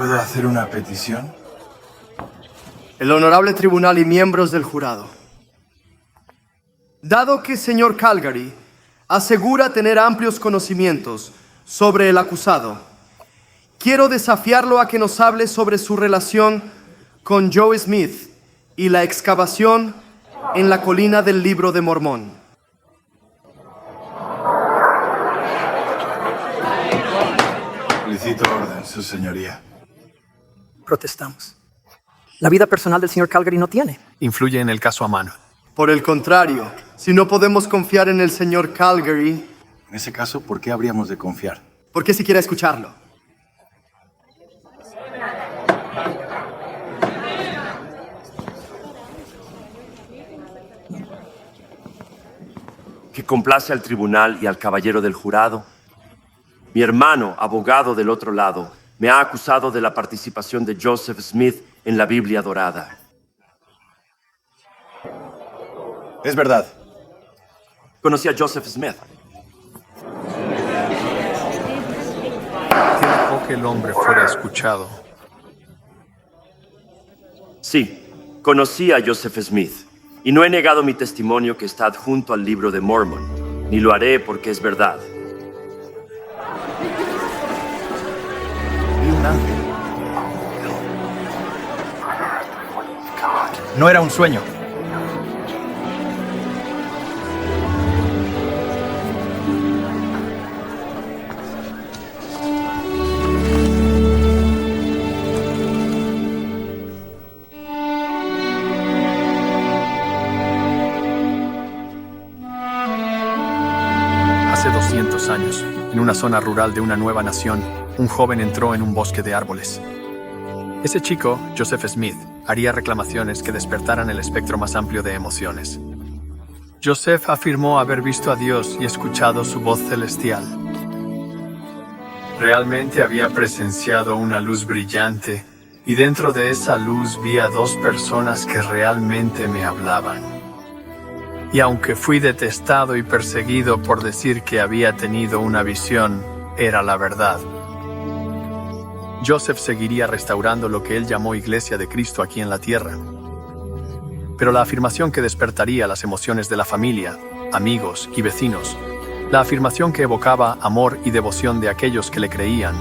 ¿Puedo hacer una petición? El honorable tribunal y miembros del jurado. Dado que señor Calgary asegura tener amplios conocimientos sobre el acusado, quiero desafiarlo a que nos hable sobre su relación con Joe Smith y la excavación en la colina del Libro de Mormón. Solicito orden, su señoría. Protestamos. La vida personal del señor Calgary no tiene. Influye en el caso a mano. Por el contrario, si no podemos confiar en el señor Calgary, En ese caso, ¿por qué habríamos de confiar? ¿por qué siquiera escucharlo? Que complace al tribunal y al caballero del jurado. Mi hermano, abogado del otro lado, me ha acusado de la participación de Joseph Smith en la Biblia dorada. Es verdad. Conocí a Joseph Smith. Que dejó que el hombre fuera escuchado. Sí, conocí a Joseph Smith. Y no he negado mi testimonio que está adjunto al Libro de Mormón, ni lo haré porque es verdad. Vi un ángel. No era un sueño. Hace 200 años, en una zona rural de una nueva nación, un joven entró en un bosque de árboles. Ese chico, Joseph Smith, haría reclamaciones que despertaran el espectro más amplio de emociones. Joseph afirmó haber visto a Dios y escuchado su voz celestial. Realmente había presenciado una luz brillante, y dentro de esa luz vi a dos personas que realmente me hablaban. Y aunque fui detestado y perseguido por decir que había tenido una visión, era la verdad. Joseph seguiría restaurando lo que él llamó Iglesia de Cristo aquí en la tierra. Pero la afirmación que despertaría las emociones de la familia, amigos y vecinos, la afirmación que evocaba amor y devoción de aquellos que le creían,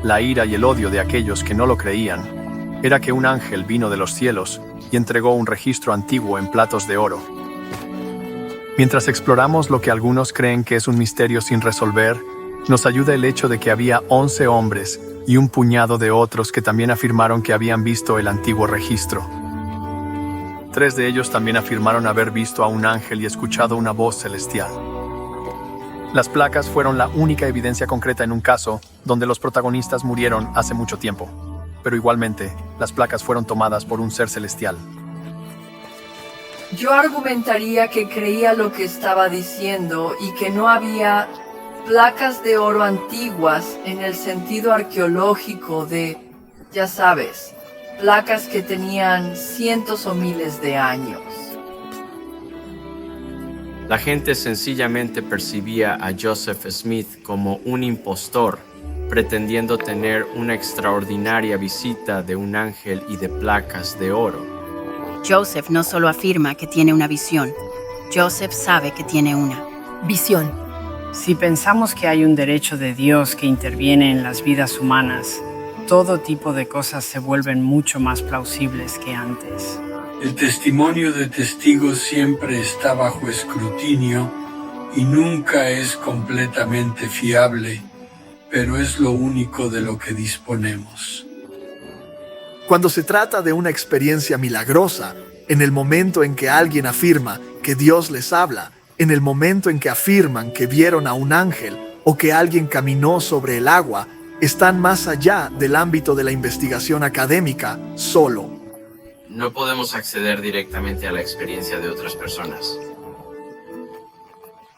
la ira y el odio de aquellos que no lo creían, era que un ángel vino de los cielos y entregó un registro antiguo en platos de oro. Mientras exploramos lo que algunos creen que es un misterio sin resolver, nos ayuda el hecho de que había 11 hombres y un puñado de otros que también afirmaron que habían visto el antiguo registro. 3 de ellos también afirmaron haber visto a un ángel y escuchado una voz celestial. Las placas fueron la única evidencia concreta en un caso donde los protagonistas murieron hace mucho tiempo, pero igualmente, las placas fueron tomadas por un ser celestial. Yo argumentaría que creía lo que estaba diciendo y que no había placas de oro antiguas en el sentido arqueológico de, ya sabes, placas que tenían cientos o miles de años. La gente sencillamente percibía a Joseph Smith como un impostor, pretendiendo tener una extraordinaria visita de un ángel y de placas de oro. Joseph no solo afirma que tiene una visión, Joseph sabe que tiene una visión. Si pensamos que hay un derecho de Dios que interviene en las vidas humanas, todo tipo de cosas se vuelven mucho más plausibles que antes. El testimonio de testigos siempre está bajo escrutinio y nunca es completamente fiable, pero es lo único de lo que disponemos. Cuando se trata de una experiencia milagrosa, en el momento en que alguien afirma que Dios les habla, en el momento en que afirman que vieron a un ángel o que alguien caminó sobre el agua, están más allá del ámbito de la investigación académica solo. No podemos acceder directamente a la experiencia de otras personas.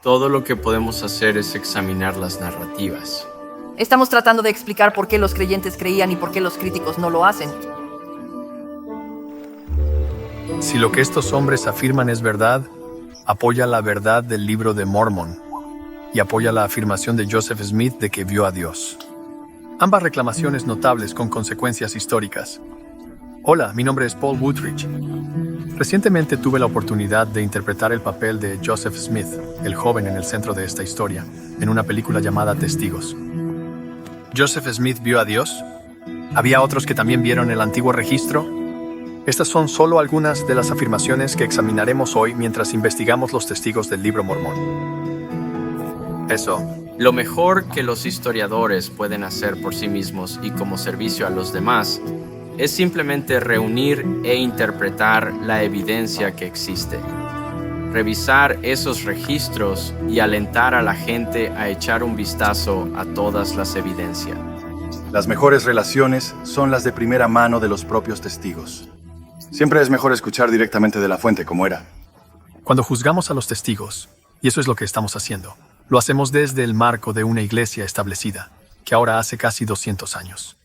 Todo lo que podemos hacer es examinar las narrativas. Estamos tratando de explicar por qué los creyentes creían y por qué los críticos no lo hacen. Si lo que estos hombres afirman es verdad, apoya la verdad del Libro de Mormón y apoya la afirmación de Joseph Smith de que vio a Dios. Ambas reclamaciones notables con consecuencias históricas. Hola, mi nombre es Paul Woodridge. Recientemente tuve la oportunidad de interpretar el papel de Joseph Smith, el joven en el centro de esta historia, en una película llamada Testigos. ¿Joseph Smith vio a Dios? ¿Había otros que también vieron el antiguo registro? Estas son solo algunas de las afirmaciones que examinaremos hoy mientras investigamos los testigos del Libro Mormón. Lo mejor que los historiadores pueden hacer por sí mismos y como servicio a los demás es simplemente reunir e interpretar la evidencia que existe. Revisar esos registros y alentar a la gente a echar un vistazo a todas las evidencias. Las mejores relaciones son las de primera mano de los propios testigos. Siempre es mejor escuchar directamente de la fuente, como era. Cuando juzgamos a los testigos, y eso es lo que estamos haciendo, lo hacemos desde el marco de una iglesia establecida, que ahora hace casi 200 años.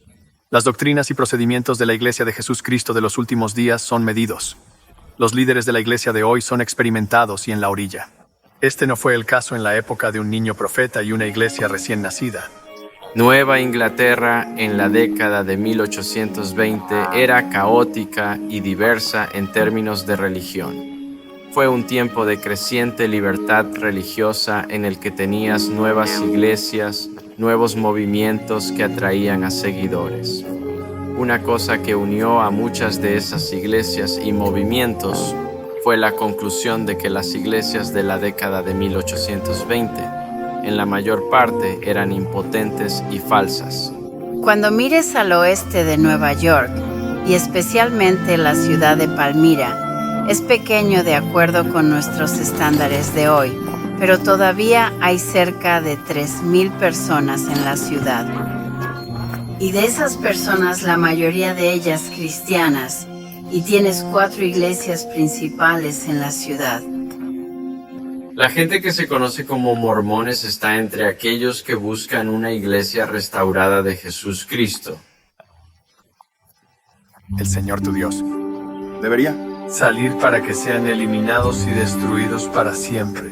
Las doctrinas y procedimientos de la Iglesia de Jesús Cristo de los últimos días son medidos. Los líderes de la iglesia de hoy son experimentados y en la orilla. Este no fue el caso en la época de un niño profeta y una iglesia recién nacida. Nueva Inglaterra en la década de 1820 era caótica y diversa en términos de religión. Fue un tiempo de creciente libertad religiosa en el que tenías nuevas iglesias, nuevos movimientos que atraían a seguidores. Una cosa que unió a muchas de esas iglesias y movimientos fue la conclusión de que las iglesias de la década de 1820, en la mayor parte, eran impotentes y falsas. Cuando mires al oeste de Nueva York, y especialmente la ciudad de Palmira, es pequeño de acuerdo con nuestros estándares de hoy, pero todavía hay cerca de 3,000 personas en la ciudad. Y de esas personas, la mayoría de ellas cristianas, y tienes 4 iglesias principales en la ciudad. La gente que se conoce como mormones está entre aquellos que buscan una iglesia restaurada de Jesús Cristo. El Señor tu Dios. ¿Debería? Salir para que sean eliminados y destruidos para siempre.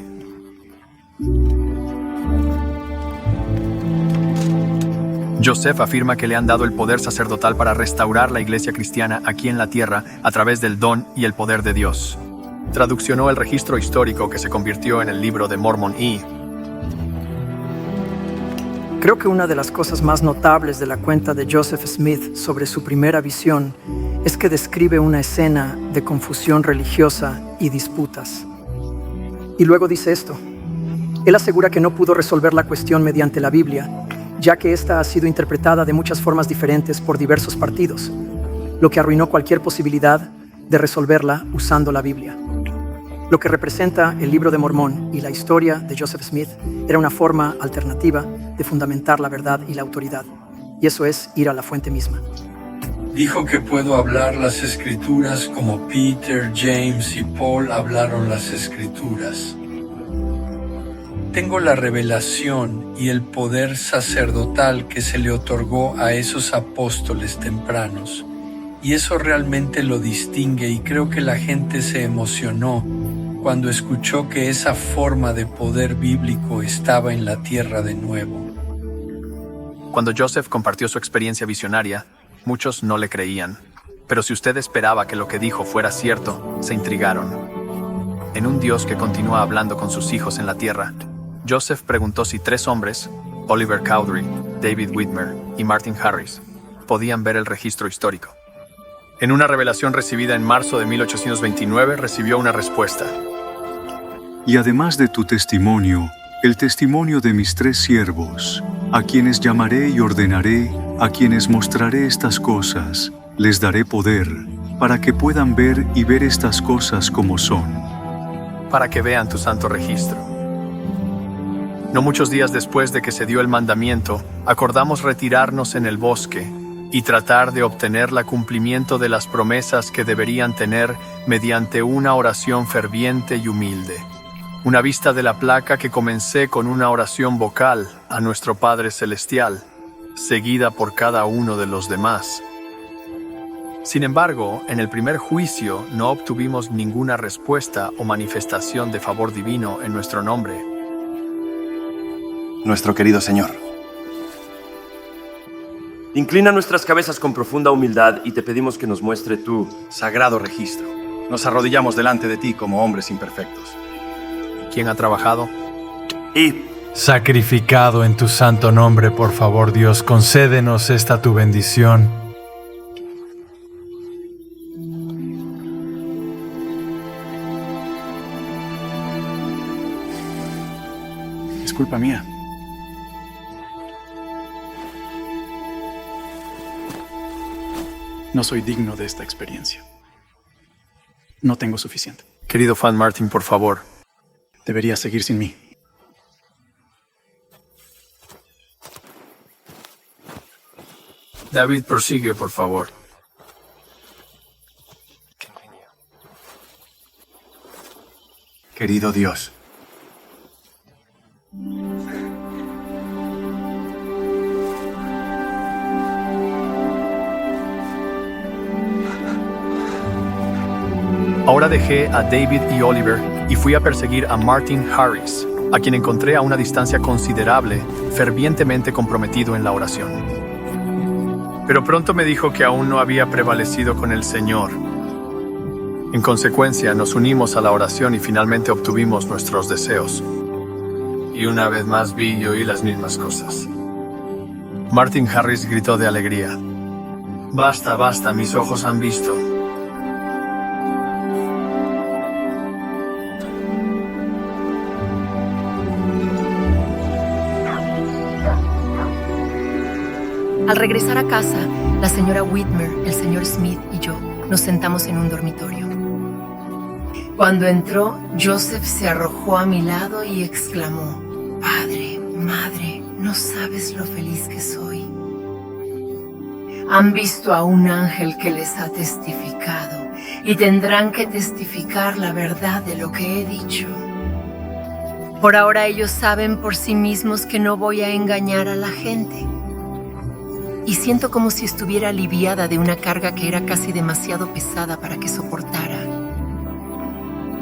Joseph afirma que le han dado el poder sacerdotal para restaurar la iglesia cristiana aquí en la tierra a través del don y el poder de Dios. Traduccionó el registro histórico que se convirtió en el Libro de Mormón y... Creo que una de las cosas más notables de la cuenta de Joseph Smith sobre su primera visión es que describe una escena de confusión religiosa y disputas. Y luego dice esto. Él asegura que no pudo resolver la cuestión mediante la Biblia, ya que esta ha sido interpretada de muchas formas diferentes por diversos partidos, lo que arruinó cualquier posibilidad de resolverla usando la Biblia. Lo que representa el Libro de Mormón y la historia de Joseph Smith era una forma alternativa de fundamentar la verdad y la autoridad, y eso es ir a la fuente misma. Dijo que puedo hablar las Escrituras como Peter, James y Paul hablaron las Escrituras. Tengo la revelación y el poder sacerdotal que se le otorgó a esos apóstoles tempranos, y eso realmente lo distingue, y creo que la gente se emocionó cuando escuchó que esa forma de poder bíblico estaba en la tierra de nuevo. Cuando Joseph compartió su experiencia visionaria, muchos no le creían, pero si usted esperaba que lo que dijo fuera cierto, se intrigaron. En un Dios que continúa hablando con sus hijos en la tierra, Joseph preguntó si 3 hombres, Oliver Cowdery, David Whitmer y Martin Harris, podían ver el registro histórico. En una revelación recibida en marzo de 1829, recibió una respuesta. Y además de tu testimonio, el testimonio de mis 3 siervos, a quienes llamaré y ordenaré, a quienes mostraré estas cosas, les daré poder, para que puedan ver y ver estas cosas como son. Para que vean tu santo registro. No muchos días después de que se dio el mandamiento, acordamos retirarnos en el bosque y tratar de obtener el cumplimiento de las promesas que deberían tener mediante una oración ferviente y humilde. Una vista de la placa que comencé con una oración vocal a nuestro Padre Celestial, seguida por cada uno de los demás. Sin embargo, en el primer juicio no obtuvimos ninguna respuesta o manifestación de favor divino en nuestro nombre. Nuestro querido Señor. Inclina nuestras cabezas con profunda humildad y te pedimos que nos muestre tu sagrado registro. Nos arrodillamos delante de ti como hombres imperfectos. ¿Quién ha trabajado? y sacrificado en tu santo nombre, por favor, Dios, concédenos esta tu bendición. Es culpa mía. No soy digno de esta experiencia. No tengo suficiente. Querido Fan Martin, por favor. Deberías seguir sin mí. David, prosigue, por favor. Querido Dios, Ahora dejé a David y Oliver y fui a perseguir a Martin Harris, a quien encontré a una distancia considerable, fervientemente comprometido en la oración. Pero pronto me dijo que aún no había prevalecido con el Señor. En consecuencia, nos unimos a la oración y finalmente obtuvimos nuestros deseos. Y una vez más vi y oí las mismas cosas. Martin Harris gritó de alegría. Basta, basta, mis ojos han visto. Al regresar a casa, la señora Whitmer, el señor Smith y yo nos sentamos en un dormitorio. Cuando entró, Joseph se arrojó a mi lado y exclamó: «Padre, madre, no sabes lo feliz que soy. Han visto a un ángel que les ha testificado y tendrán que testificar la verdad de lo que he dicho». Por ahora ellos saben por sí mismos que no voy a engañar a la gente. Y siento como si estuviera aliviada de una carga que era casi demasiado pesada para que soportara.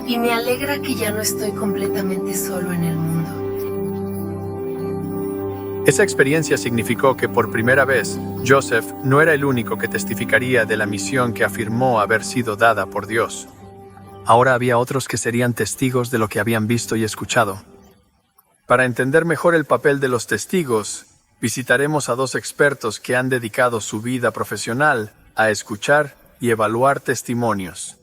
Y me alegra que ya no estoy completamente solo en el mundo. Esa experiencia significó que por primera vez, Joseph no era el único que testificaría de la misión que afirmó haber sido dada por Dios. Ahora había otros que serían testigos de lo que habían visto y escuchado. Para entender mejor el papel de los testigos, visitaremos a dos expertos que han dedicado su vida profesional a escuchar y evaluar testimonios.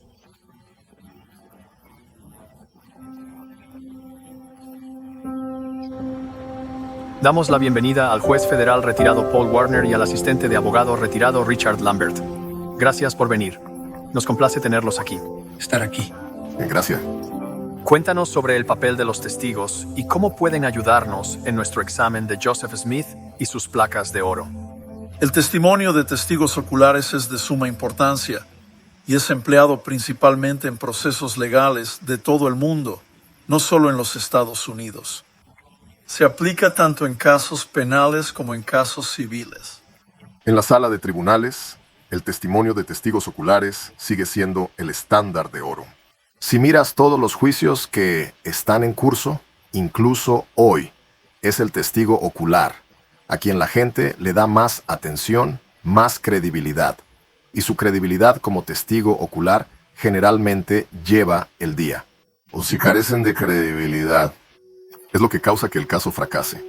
Damos la bienvenida al juez federal retirado Paul Warner y al asistente de abogado retirado Richard Lambert. Gracias por venir. Nos complace tenerlos aquí. Estar aquí. Gracias. Cuéntanos sobre el papel de los testigos y cómo pueden ayudarnos en nuestro examen de Joseph Smith y sus placas de oro. El testimonio de testigos oculares es de suma importancia y es empleado principalmente en procesos legales de todo el mundo, no solo en los Estados Unidos. Se aplica tanto en casos penales como en casos civiles. En la sala de tribunales, el testimonio de testigos oculares sigue siendo el estándar de oro. Si miras todos los juicios que están en curso, incluso hoy, es el testigo ocular, a quien la gente le da más atención, más credibilidad. Y su credibilidad como testigo ocular generalmente lleva el día. O si carecen de credibilidad, es lo que causa que el caso fracase.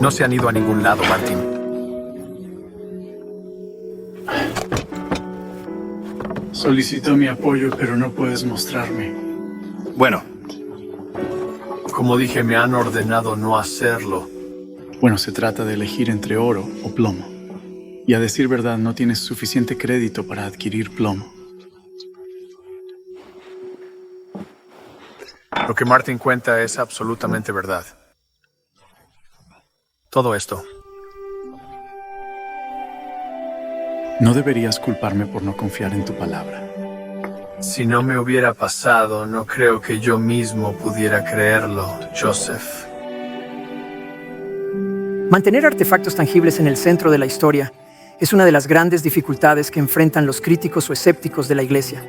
No se han ido a ningún lado, Martin. Solicito mi apoyo, pero no puedes mostrarme. Bueno. Como dije, me han ordenado no hacerlo. Bueno, se trata de elegir entre oro o plomo. Y a decir verdad, no tienes suficiente crédito para adquirir plomo. Lo que Martin cuenta es absolutamente verdad. Todo esto. No deberías culparme por no confiar en tu palabra. Si no me hubiera pasado, no creo que yo mismo pudiera creerlo, Joseph. Mantener artefactos tangibles en el centro de la historia es una de las grandes dificultades que enfrentan los críticos o escépticos de la Iglesia,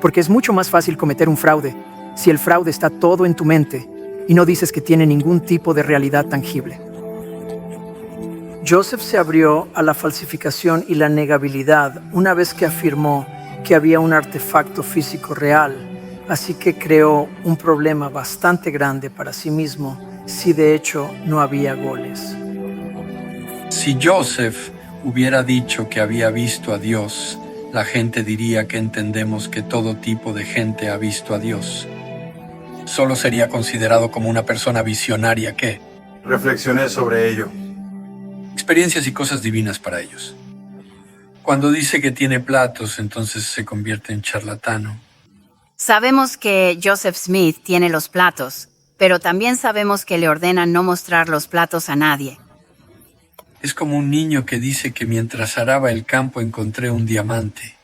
porque es mucho más fácil cometer un fraude si el fraude está todo en tu mente y no dices que tiene ningún tipo de realidad tangible? Joseph se abrió a la falsificación y la negabilidad una vez que afirmó que había un artefacto físico real, así que creó un problema bastante grande para sí mismo si de hecho no había goles. Si Joseph hubiera dicho que había visto a Dios, la gente diría que entendemos que todo tipo de gente ha visto a Dios. Solo sería considerado como una persona visionaria que... Reflexioné sobre ello. Experiencias y cosas divinas para ellos. Cuando dice que tiene platos, entonces se convierte en charlatano. Sabemos que Joseph Smith tiene los platos, pero también sabemos que le ordenan no mostrar los platos a nadie. Es como un niño que dice que mientras araba el campo encontré un diamante.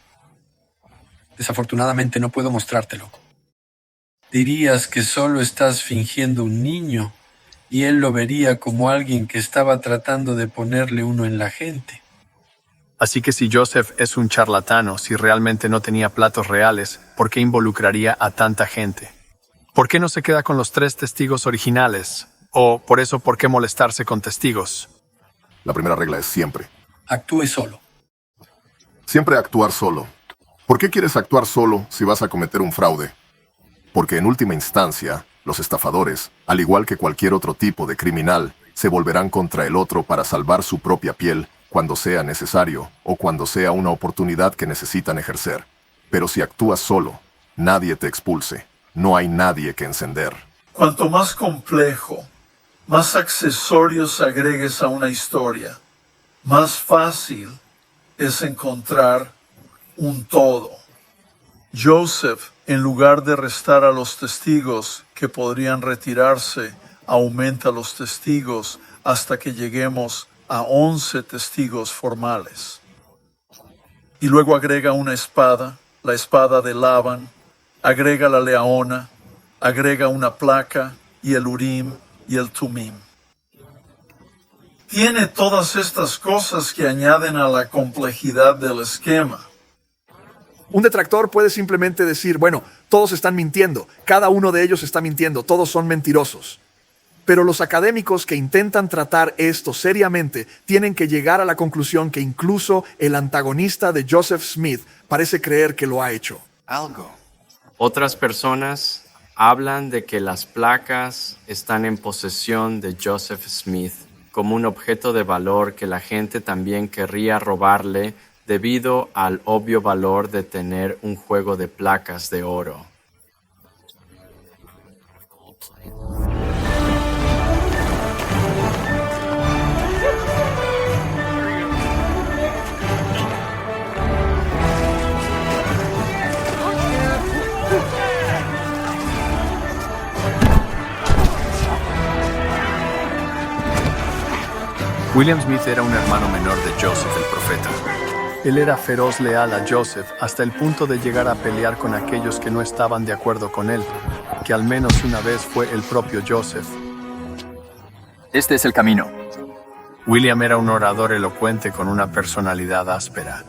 Desafortunadamente no puedo mostrártelo. Dirías que solo estás fingiendo un niño y él lo vería como alguien que estaba tratando de ponerle uno en la gente. Así que si Joseph es un charlatano, si realmente no tenía platos reales, ¿por qué involucraría a tanta gente? ¿Por qué no se queda con los 3 testigos originales? O, por eso, ¿por qué molestarse con testigos? La primera regla es siempre. Actúe solo. Siempre actuar solo. ¿Por qué quieres actuar solo si vas a cometer un fraude? Porque en última instancia, los estafadores, al igual que cualquier otro tipo de criminal, se volverán contra el otro para salvar su propia piel cuando sea necesario o cuando sea una oportunidad que necesitan ejercer. Pero si actúas solo, nadie te expulse. No hay nadie que encender. Cuanto más complejo, más accesorios agregues a una historia, más fácil es encontrar un todo. Joseph, en lugar de restar a los testigos que podrían retirarse, aumenta los testigos hasta que lleguemos a 11 testigos formales. Y luego agrega una espada, la espada de Laban, agrega la leona, agrega una placa y el Urim y el Tumim. Tiene todas estas cosas que añaden a la complejidad del esquema. Un detractor puede simplemente decir, bueno, todos están mintiendo, cada uno de ellos está mintiendo, todos son mentirosos. Pero los académicos que intentan tratar esto seriamente tienen que llegar a la conclusión que incluso el antagonista de Joseph Smith parece creer que lo ha hecho. Otras personas hablan de que las placas están en posesión de Joseph Smith como un objeto de valor que la gente también querría robarle debido al obvio valor de tener un juego de placas de oro. William Smith era un hermano menor de Joseph el profeta. Él era feroz leal a Joseph hasta el punto de llegar a pelear con aquellos que no estaban de acuerdo con él, que al menos una vez fue el propio Joseph. Este es el camino. William era un orador elocuente con una personalidad áspera.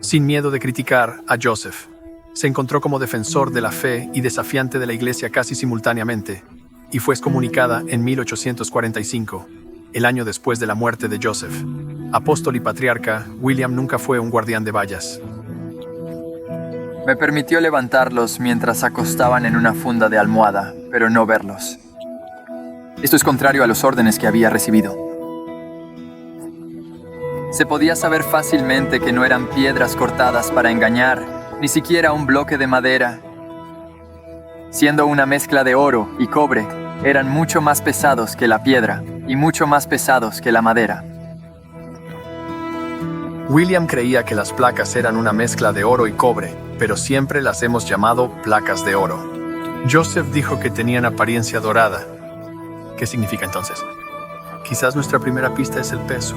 Sin miedo de criticar a Joseph, se encontró como defensor de la fe y desafiante de la iglesia casi simultáneamente, y fue excomunicada en 1845. El año después de la muerte de Joseph. Apóstol y patriarca, William nunca fue un guardián de vallas. Me permitió levantarlos mientras acostaban en una funda de almohada, pero no verlos. Esto es contrario a los órdenes que había recibido. Se podía saber fácilmente que no eran piedras cortadas para engañar, ni siquiera un bloque de madera. Siendo una mezcla de oro y cobre, eran mucho más pesados que la piedra y mucho más pesados que la madera. William creía que las placas eran una mezcla de oro y cobre, pero siempre las hemos llamado placas de oro. Joseph dijo que tenían apariencia dorada. ¿Qué significa entonces? Quizás nuestra primera pista es el peso.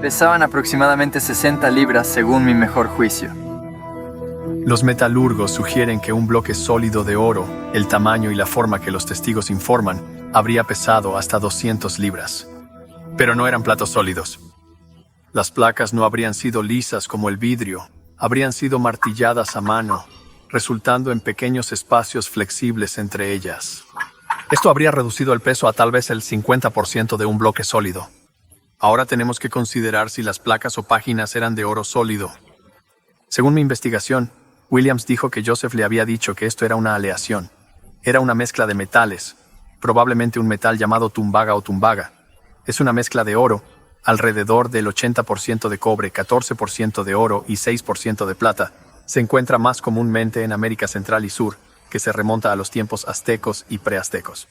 Pesaban aproximadamente 60 libras según mi mejor juicio. Los metalurgos sugieren que un bloque sólido de oro, el tamaño y la forma que los testigos informan, habría pesado hasta 200 libras. Pero no eran platos sólidos. Las placas no habrían sido lisas como el vidrio, habrían sido martilladas a mano, resultando en pequeños espacios flexibles entre ellas. Esto habría reducido el peso a tal vez el 50% de un bloque sólido. Ahora tenemos que considerar si las placas o páginas eran de oro sólido. Según mi investigación, Williams dijo que Joseph le había dicho que esto era una aleación. Era una mezcla de metales, probablemente un metal llamado tumbaga o tumbaga. Es una mezcla de oro, alrededor del 80% de cobre, 14% de oro y 6% de plata. Se encuentra más comúnmente en América Central y Sur, que se remonta a los tiempos aztecos y preaztecos.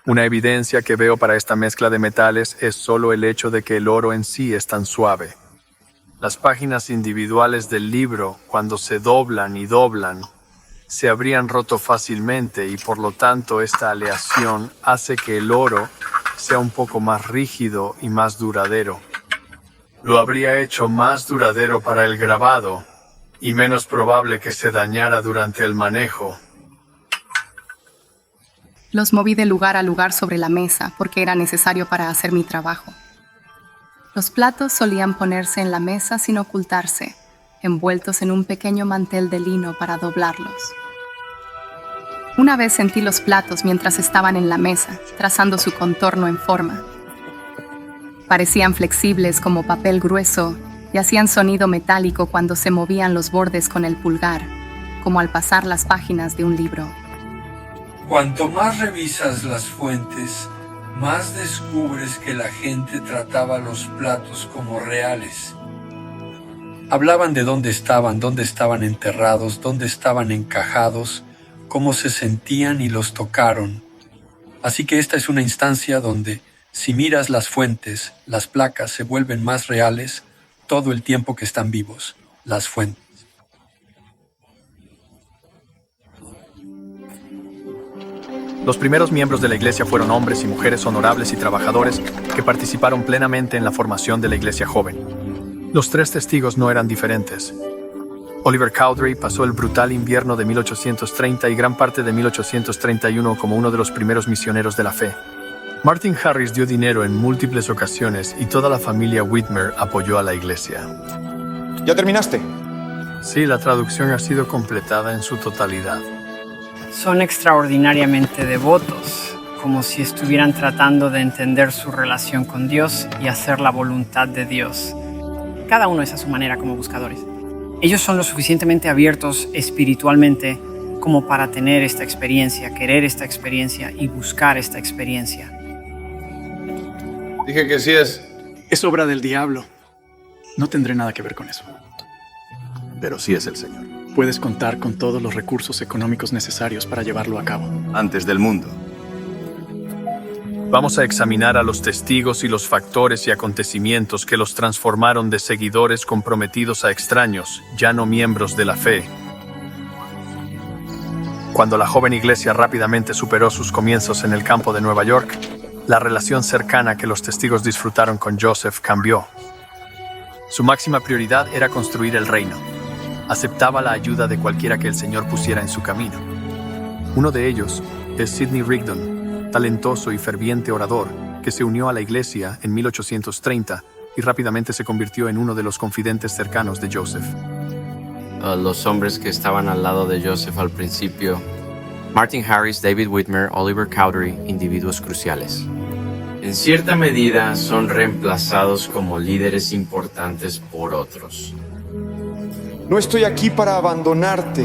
Una evidencia que veo para esta mezcla de metales es solo el hecho de que el oro en sí es tan suave. Las páginas individuales del libro, cuando se doblan y doblan, se habrían roto fácilmente y por lo tanto esta aleación hace que el oro sea un poco más rígido y más duradero. Lo habría hecho más duradero para el grabado y menos probable que se dañara durante el manejo. Los moví de lugar a lugar sobre la mesa porque era necesario para hacer mi trabajo. Los platos solían ponerse en la mesa sin ocultarse, envueltos en un pequeño mantel de lino para doblarlos. Una vez sentí los platos mientras estaban en la mesa, trazando su contorno en forma. Parecían flexibles como papel grueso y hacían sonido metálico cuando se movían los bordes con el pulgar, como al pasar las páginas de un libro. Cuanto más revisas las fuentes, más descubres que la gente trataba los platos como reales. Hablaban de dónde estaban enterrados, dónde estaban encajados, cómo se sentían y los tocaron. Así que esta es una instancia donde, si miras las fuentes, las placas se vuelven más reales todo el tiempo que están vivos, las fuentes. Los primeros miembros de la iglesia fueron hombres y mujeres honorables y trabajadores que participaron plenamente en la formación de la iglesia joven. Los tres testigos no eran diferentes. Oliver Cowdery pasó el brutal invierno de 1830 y gran parte de 1831 como uno de los primeros misioneros de la fe. Martin Harris dio dinero en múltiples ocasiones y toda la familia Whitmer apoyó a la iglesia. ¿Ya terminaste? Sí, la traducción ha sido completada en su totalidad. Son extraordinariamente devotos, como si estuvieran tratando de entender su relación con Dios y hacer la voluntad de Dios. Cada uno es a su manera como buscadores. Ellos son lo suficientemente abiertos espiritualmente como para tener esta experiencia, querer esta experiencia y buscar esta experiencia. Dije que sí es. Es obra del diablo. No tendré nada que ver con eso. Pero sí es el Señor. Puedes contar con todos los recursos económicos necesarios para llevarlo a cabo. Antes del mundo. Vamos a examinar a los testigos y los factores y acontecimientos que los transformaron de seguidores comprometidos a extraños, ya no miembros de la fe. Cuando la joven iglesia rápidamente superó sus comienzos en el campo de Nueva York, la relación cercana que los testigos disfrutaron con Joseph cambió. Su máxima prioridad era construir el reino. Aceptaba la ayuda de cualquiera que el Señor pusiera en su camino. Uno de ellos es Sidney Rigdon, talentoso y ferviente orador, que se unió a la iglesia en 1830 y rápidamente se convirtió en uno de los confidentes cercanos de Joseph. Los hombres que estaban al lado de Joseph al principio: Martin Harris, David Whitmer, Oliver Cowdery, individuos cruciales. En cierta medida son reemplazados como líderes importantes por otros. No estoy aquí para abandonarte,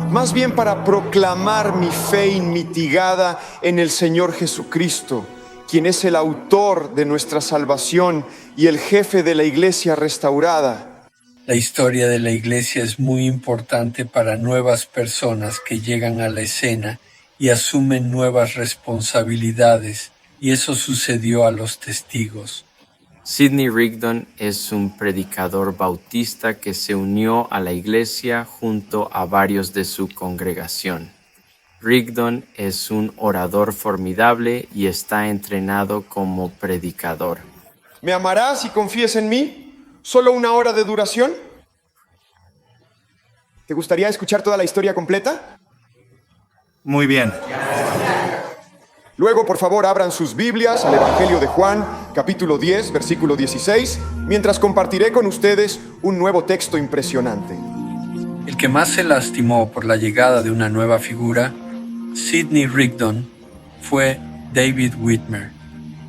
más bien para proclamar mi fe inmitigada en el Señor Jesucristo, quien es el autor de nuestra salvación y el jefe de la iglesia restaurada. La historia de la iglesia es muy importante para nuevas personas que llegan a la escena y asumen nuevas responsabilidades, y eso sucedió a los testigos. Sidney Rigdon es un predicador bautista que se unió a la iglesia junto a varios de su congregación. Rigdon es un orador formidable y está entrenado como predicador. ¿Me amarás y confíes en mí? ¿Solo 1 hora de duración? ¿Te gustaría escuchar toda la historia completa? Muy bien. Luego, por favor, abran sus Biblias al Evangelio de Juan, capítulo 10, versículo 16, mientras compartiré con ustedes un nuevo texto impresionante. El que más se lastimó por la llegada de una nueva figura, Sidney Rigdon, fue David Whitmer,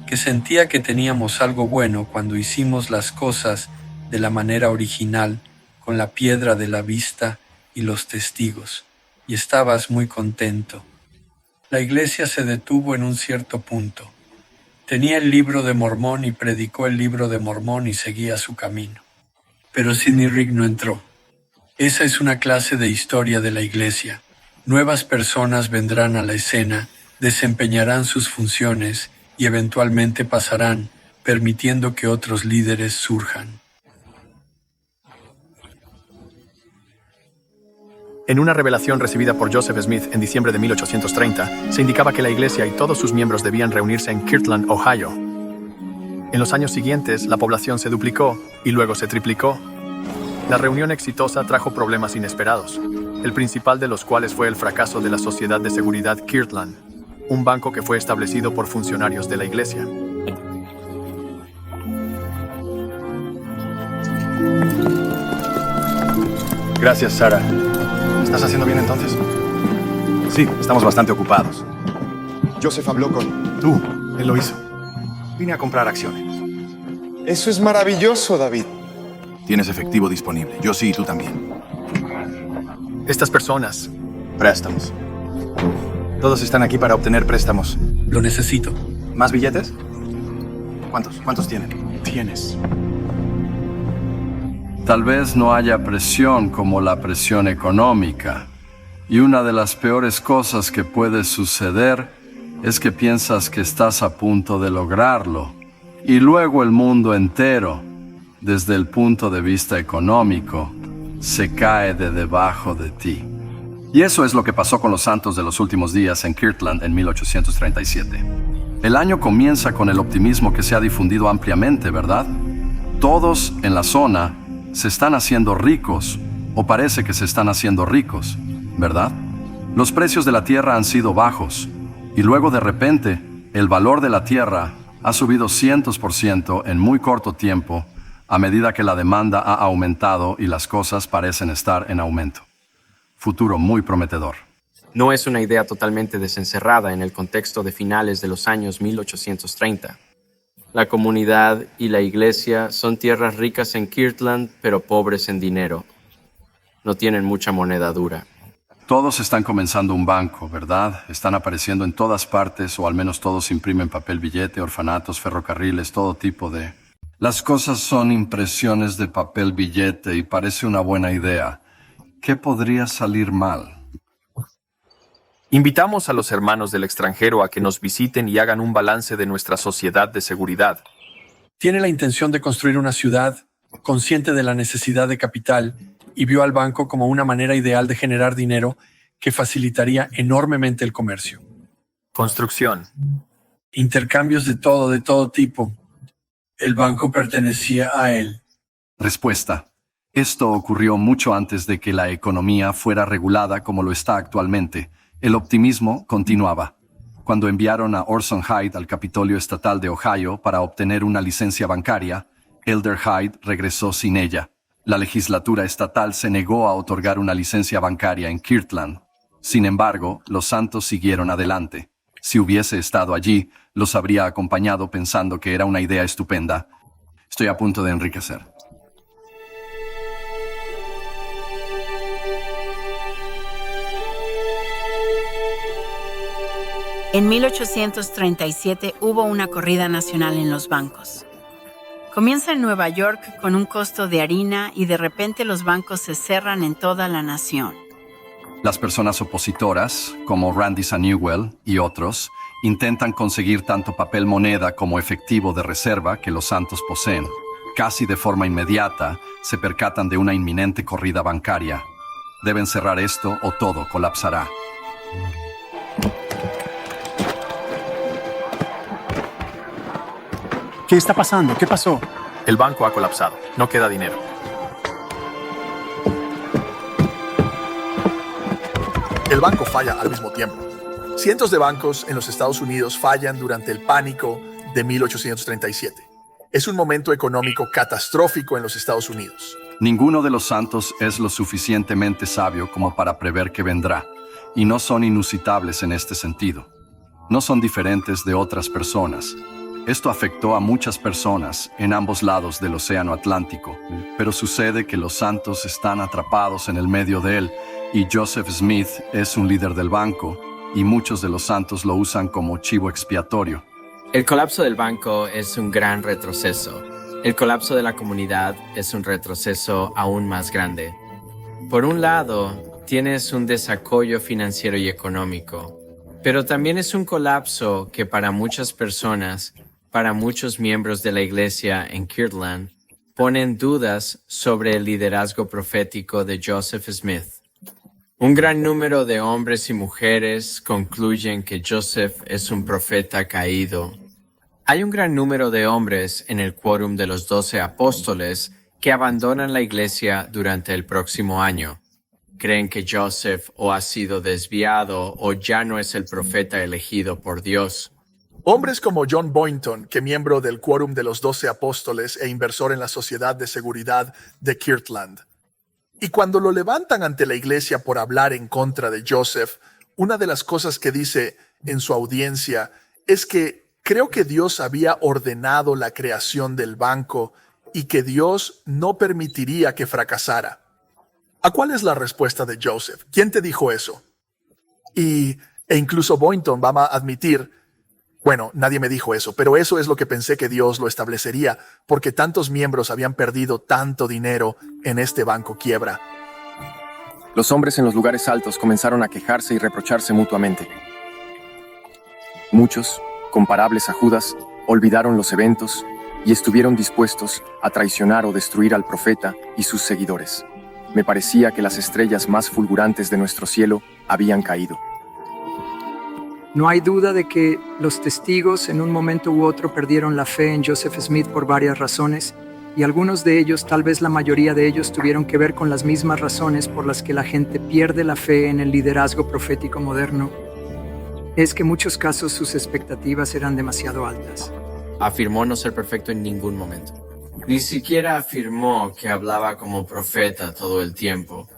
que sentía que teníamos algo bueno cuando hicimos las cosas de la manera original, con la piedra de la vista y los testigos, y estabas muy contento. La iglesia se detuvo en un cierto punto. Tenía el libro de Mormón y predicó el libro de Mormón y seguía su camino. Pero Sidney Rigdon no entró. Esa es una clase de historia de la iglesia. Nuevas personas vendrán a la escena, desempeñarán sus funciones y eventualmente pasarán, permitiendo que otros líderes surjan. En una revelación recibida por Joseph Smith en diciembre de 1830, se indicaba que la iglesia y todos sus miembros debían reunirse en Kirtland, Ohio. En los años siguientes, la población se duplicó y luego se triplicó. La reunión exitosa trajo problemas inesperados, el principal de los cuales fue el fracaso de la Sociedad de Seguridad Kirtland, un banco que fue establecido por funcionarios de la iglesia. Gracias, Sarah. ¿Estás haciendo bien entonces? Sí, estamos bastante ocupados. Joseph habló con... Tú, él lo hizo. Vine a comprar acciones. Eso es maravilloso, David. Tienes efectivo disponible. Yo sí y tú también. Estas personas... Préstamos. Todos están aquí para obtener préstamos. Lo necesito. ¿Más billetes? ¿Cuántos tienen? Tienes. Tal vez no haya presión como la presión económica. Y una de las peores cosas que puede suceder es que piensas que estás a punto de lograrlo. Y luego el mundo entero, desde el punto de vista económico, se cae de debajo de ti. Y eso es lo que pasó con los santos de los últimos días en Kirtland en 1837. El año comienza con el optimismo que se ha difundido ampliamente, ¿verdad? Todos en la zona se están haciendo ricos, o parece que se están haciendo ricos, ¿verdad? Los precios de la tierra han sido bajos, y luego de repente, el valor de la tierra ha subido 100% en muy corto tiempo, a medida que la demanda ha aumentado y las cosas parecen estar en aumento. Futuro muy prometedor. No es una idea totalmente desencerrada en el contexto de finales de los años 1830. La comunidad y la iglesia son tierras ricas en Kirtland, pero pobres en dinero. No tienen mucha moneda dura. Todos están comenzando un banco, ¿verdad? Están apareciendo en todas partes, o al menos todos imprimen papel billete, orfanatos, ferrocarriles, todo tipo de... Las cosas son impresiones de papel billete y parece una buena idea. ¿Qué podría salir mal? Invitamos a los hermanos del extranjero a que nos visiten y hagan un balance de nuestra sociedad de seguridad. Tiene la intención de construir una ciudad, consciente de la necesidad de capital, y vio al banco como una manera ideal de generar dinero que facilitaría enormemente el comercio. Construcción. Intercambios de todo tipo. El banco pertenecía a él. Respuesta. Esto ocurrió mucho antes de que la economía fuera regulada como lo está actualmente. El optimismo continuaba. Cuando enviaron a Orson Hyde al Capitolio Estatal de Ohio para obtener una licencia bancaria, Elder Hyde regresó sin ella. La legislatura estatal se negó a otorgar una licencia bancaria en Kirtland. Sin embargo, los santos siguieron adelante. Si hubiese estado allí, los habría acompañado pensando que era una idea estupenda. Estoy a punto de enriquecer. En 1837 hubo una corrida nacional en los bancos. Comienza en Nueva York con un costo de harina y de repente los bancos se cerran en toda la nación. Las personas opositoras, como Randy Samuel y otros, intentan conseguir tanto papel moneda como efectivo de reserva que los santos poseen. Casi de forma inmediata, se percatan de una inminente corrida bancaria. Deben cerrar esto o todo colapsará. ¿Qué está pasando? ¿Qué pasó? El banco ha colapsado. No queda dinero. El banco falla al mismo tiempo. Cientos de bancos en los Estados Unidos fallan durante el pánico de 1837. Es un momento económico catastrófico en los Estados Unidos. Ninguno de los santos es lo suficientemente sabio como para prever que vendrá, y no son inusitables en este sentido. No son diferentes de otras personas. Esto afectó a muchas personas en ambos lados del Océano Atlántico, pero sucede que los santos están atrapados en el medio de él, y Joseph Smith es un líder del banco, y muchos de los santos lo usan como chivo expiatorio. El colapso del banco es un gran retroceso. El colapso de la comunidad es un retroceso aún más grande. Por un lado, tienes un desacoyo financiero y económico, pero también es un colapso que para muchas personas, para muchos miembros de la iglesia en Kirtland, ponen dudas sobre el liderazgo profético de Joseph Smith. Un gran número de hombres y mujeres concluyen que Joseph es un profeta caído. Hay un gran número de hombres en el quórum de los 12 apóstoles que abandonan la iglesia durante el próximo año. Creen que Joseph o ha sido desviado o ya no es el profeta elegido por Dios. Hombres como John Boynton, que miembro del quórum de los 12 apóstoles e inversor en la Sociedad de Seguridad de Kirtland. Y cuando lo levantan ante la iglesia por hablar en contra de Joseph, una de las cosas que dice en su audiencia es que creo que Dios había ordenado la creación del banco y que Dios no permitiría que fracasara. ¿A cuál es la respuesta de Joseph? ¿Quién te dijo eso? E incluso Boynton va a admitir, bueno, nadie me dijo eso, pero eso es lo que pensé que Dios lo establecería, porque tantos miembros habían perdido tanto dinero en este banco quiebra. Los hombres en los lugares altos comenzaron a quejarse y reprocharse mutuamente. Muchos, comparables a Judas, olvidaron los eventos y estuvieron dispuestos a traicionar o destruir al profeta y sus seguidores. Me parecía que las estrellas más fulgurantes de nuestro cielo habían caído. No hay duda de que los testigos en un momento u otro perdieron la fe en Joseph Smith por varias razones, y algunos de ellos, tal vez la mayoría de ellos, tuvieron que ver con las mismas razones por las que la gente pierde la fe en el liderazgo profético moderno. Es que en muchos casos sus expectativas eran demasiado altas. Afirmó no ser perfecto en ningún momento. Ni siquiera afirmó que hablaba como profeta todo el tiempo.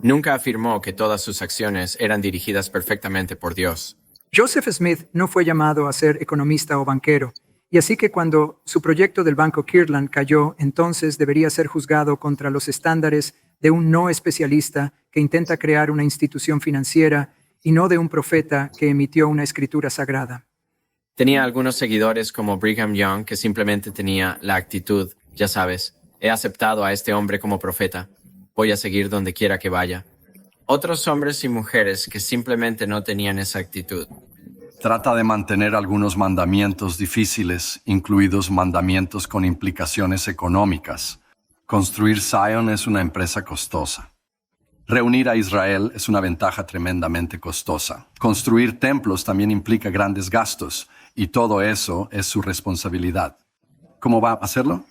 Nunca afirmó que todas sus acciones eran dirigidas perfectamente por Dios. Joseph Smith no fue llamado a ser economista o banquero, y así que cuando su proyecto del Banco Kirtland cayó, entonces debería ser juzgado contra los estándares de un no especialista que intenta crear una institución financiera y no de un profeta que emitió una escritura sagrada. Tenía algunos seguidores como Brigham Young que simplemente tenía la actitud, ya sabes, he aceptado a este hombre como profeta, voy a seguir donde quiera que vaya. Otros hombres y mujeres que simplemente no tenían esa actitud. Trata de mantener algunos mandamientos difíciles, incluidos mandamientos con implicaciones económicas. Construir Zion es una empresa costosa. Reunir a Israel es una ventaja tremendamente costosa. Construir templos también implica grandes gastos, y todo eso es su responsabilidad. ¿Cómo va a hacerlo?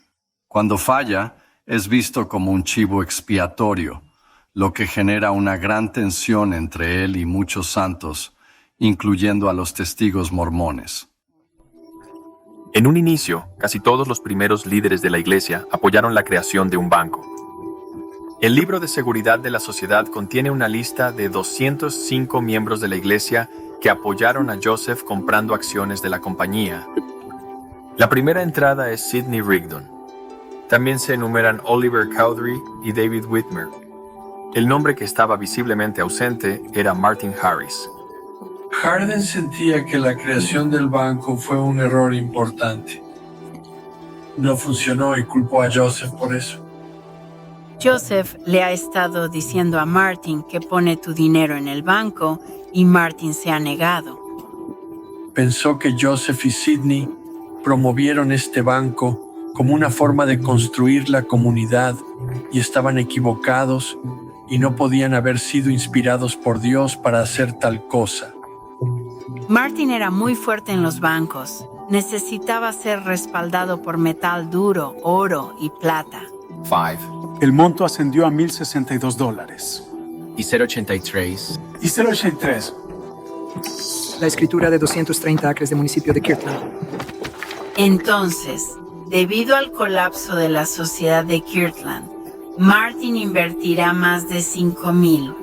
Cuando falla, es visto como un chivo expiatorio, lo que genera una gran tensión entre él y muchos santos, incluyendo a los testigos mormones. En un inicio, casi todos los primeros líderes de la iglesia apoyaron la creación de un banco. El libro de seguridad de la sociedad contiene una lista de 205 miembros de la iglesia que apoyaron a Joseph comprando acciones de la compañía. La primera entrada es Sidney Rigdon. También se enumeran Oliver Cowdery y David Whitmer. El nombre que estaba visiblemente ausente era Martin Harris. Harden sentía que la creación del banco fue un error importante. No funcionó y culpó a Joseph por eso. Joseph le ha estado diciendo a Martin que pone tu dinero en el banco y Martin se ha negado. Pensó que Joseph y Sidney promovieron este banco como una forma de construir la comunidad y estaban equivocados y no podían haber sido inspirados por Dios para hacer tal cosa. Martin era muy fuerte en los bancos. Necesitaba ser respaldado por metal duro, oro y plata. 5. El monto ascendió a $1,062. Y 0.83. Y 0.83. La escritura de 230 acres del municipio de Kirtland. Entonces, Debido al colapso de la sociedad de Kirtland, Martin invertirá más de 5,000,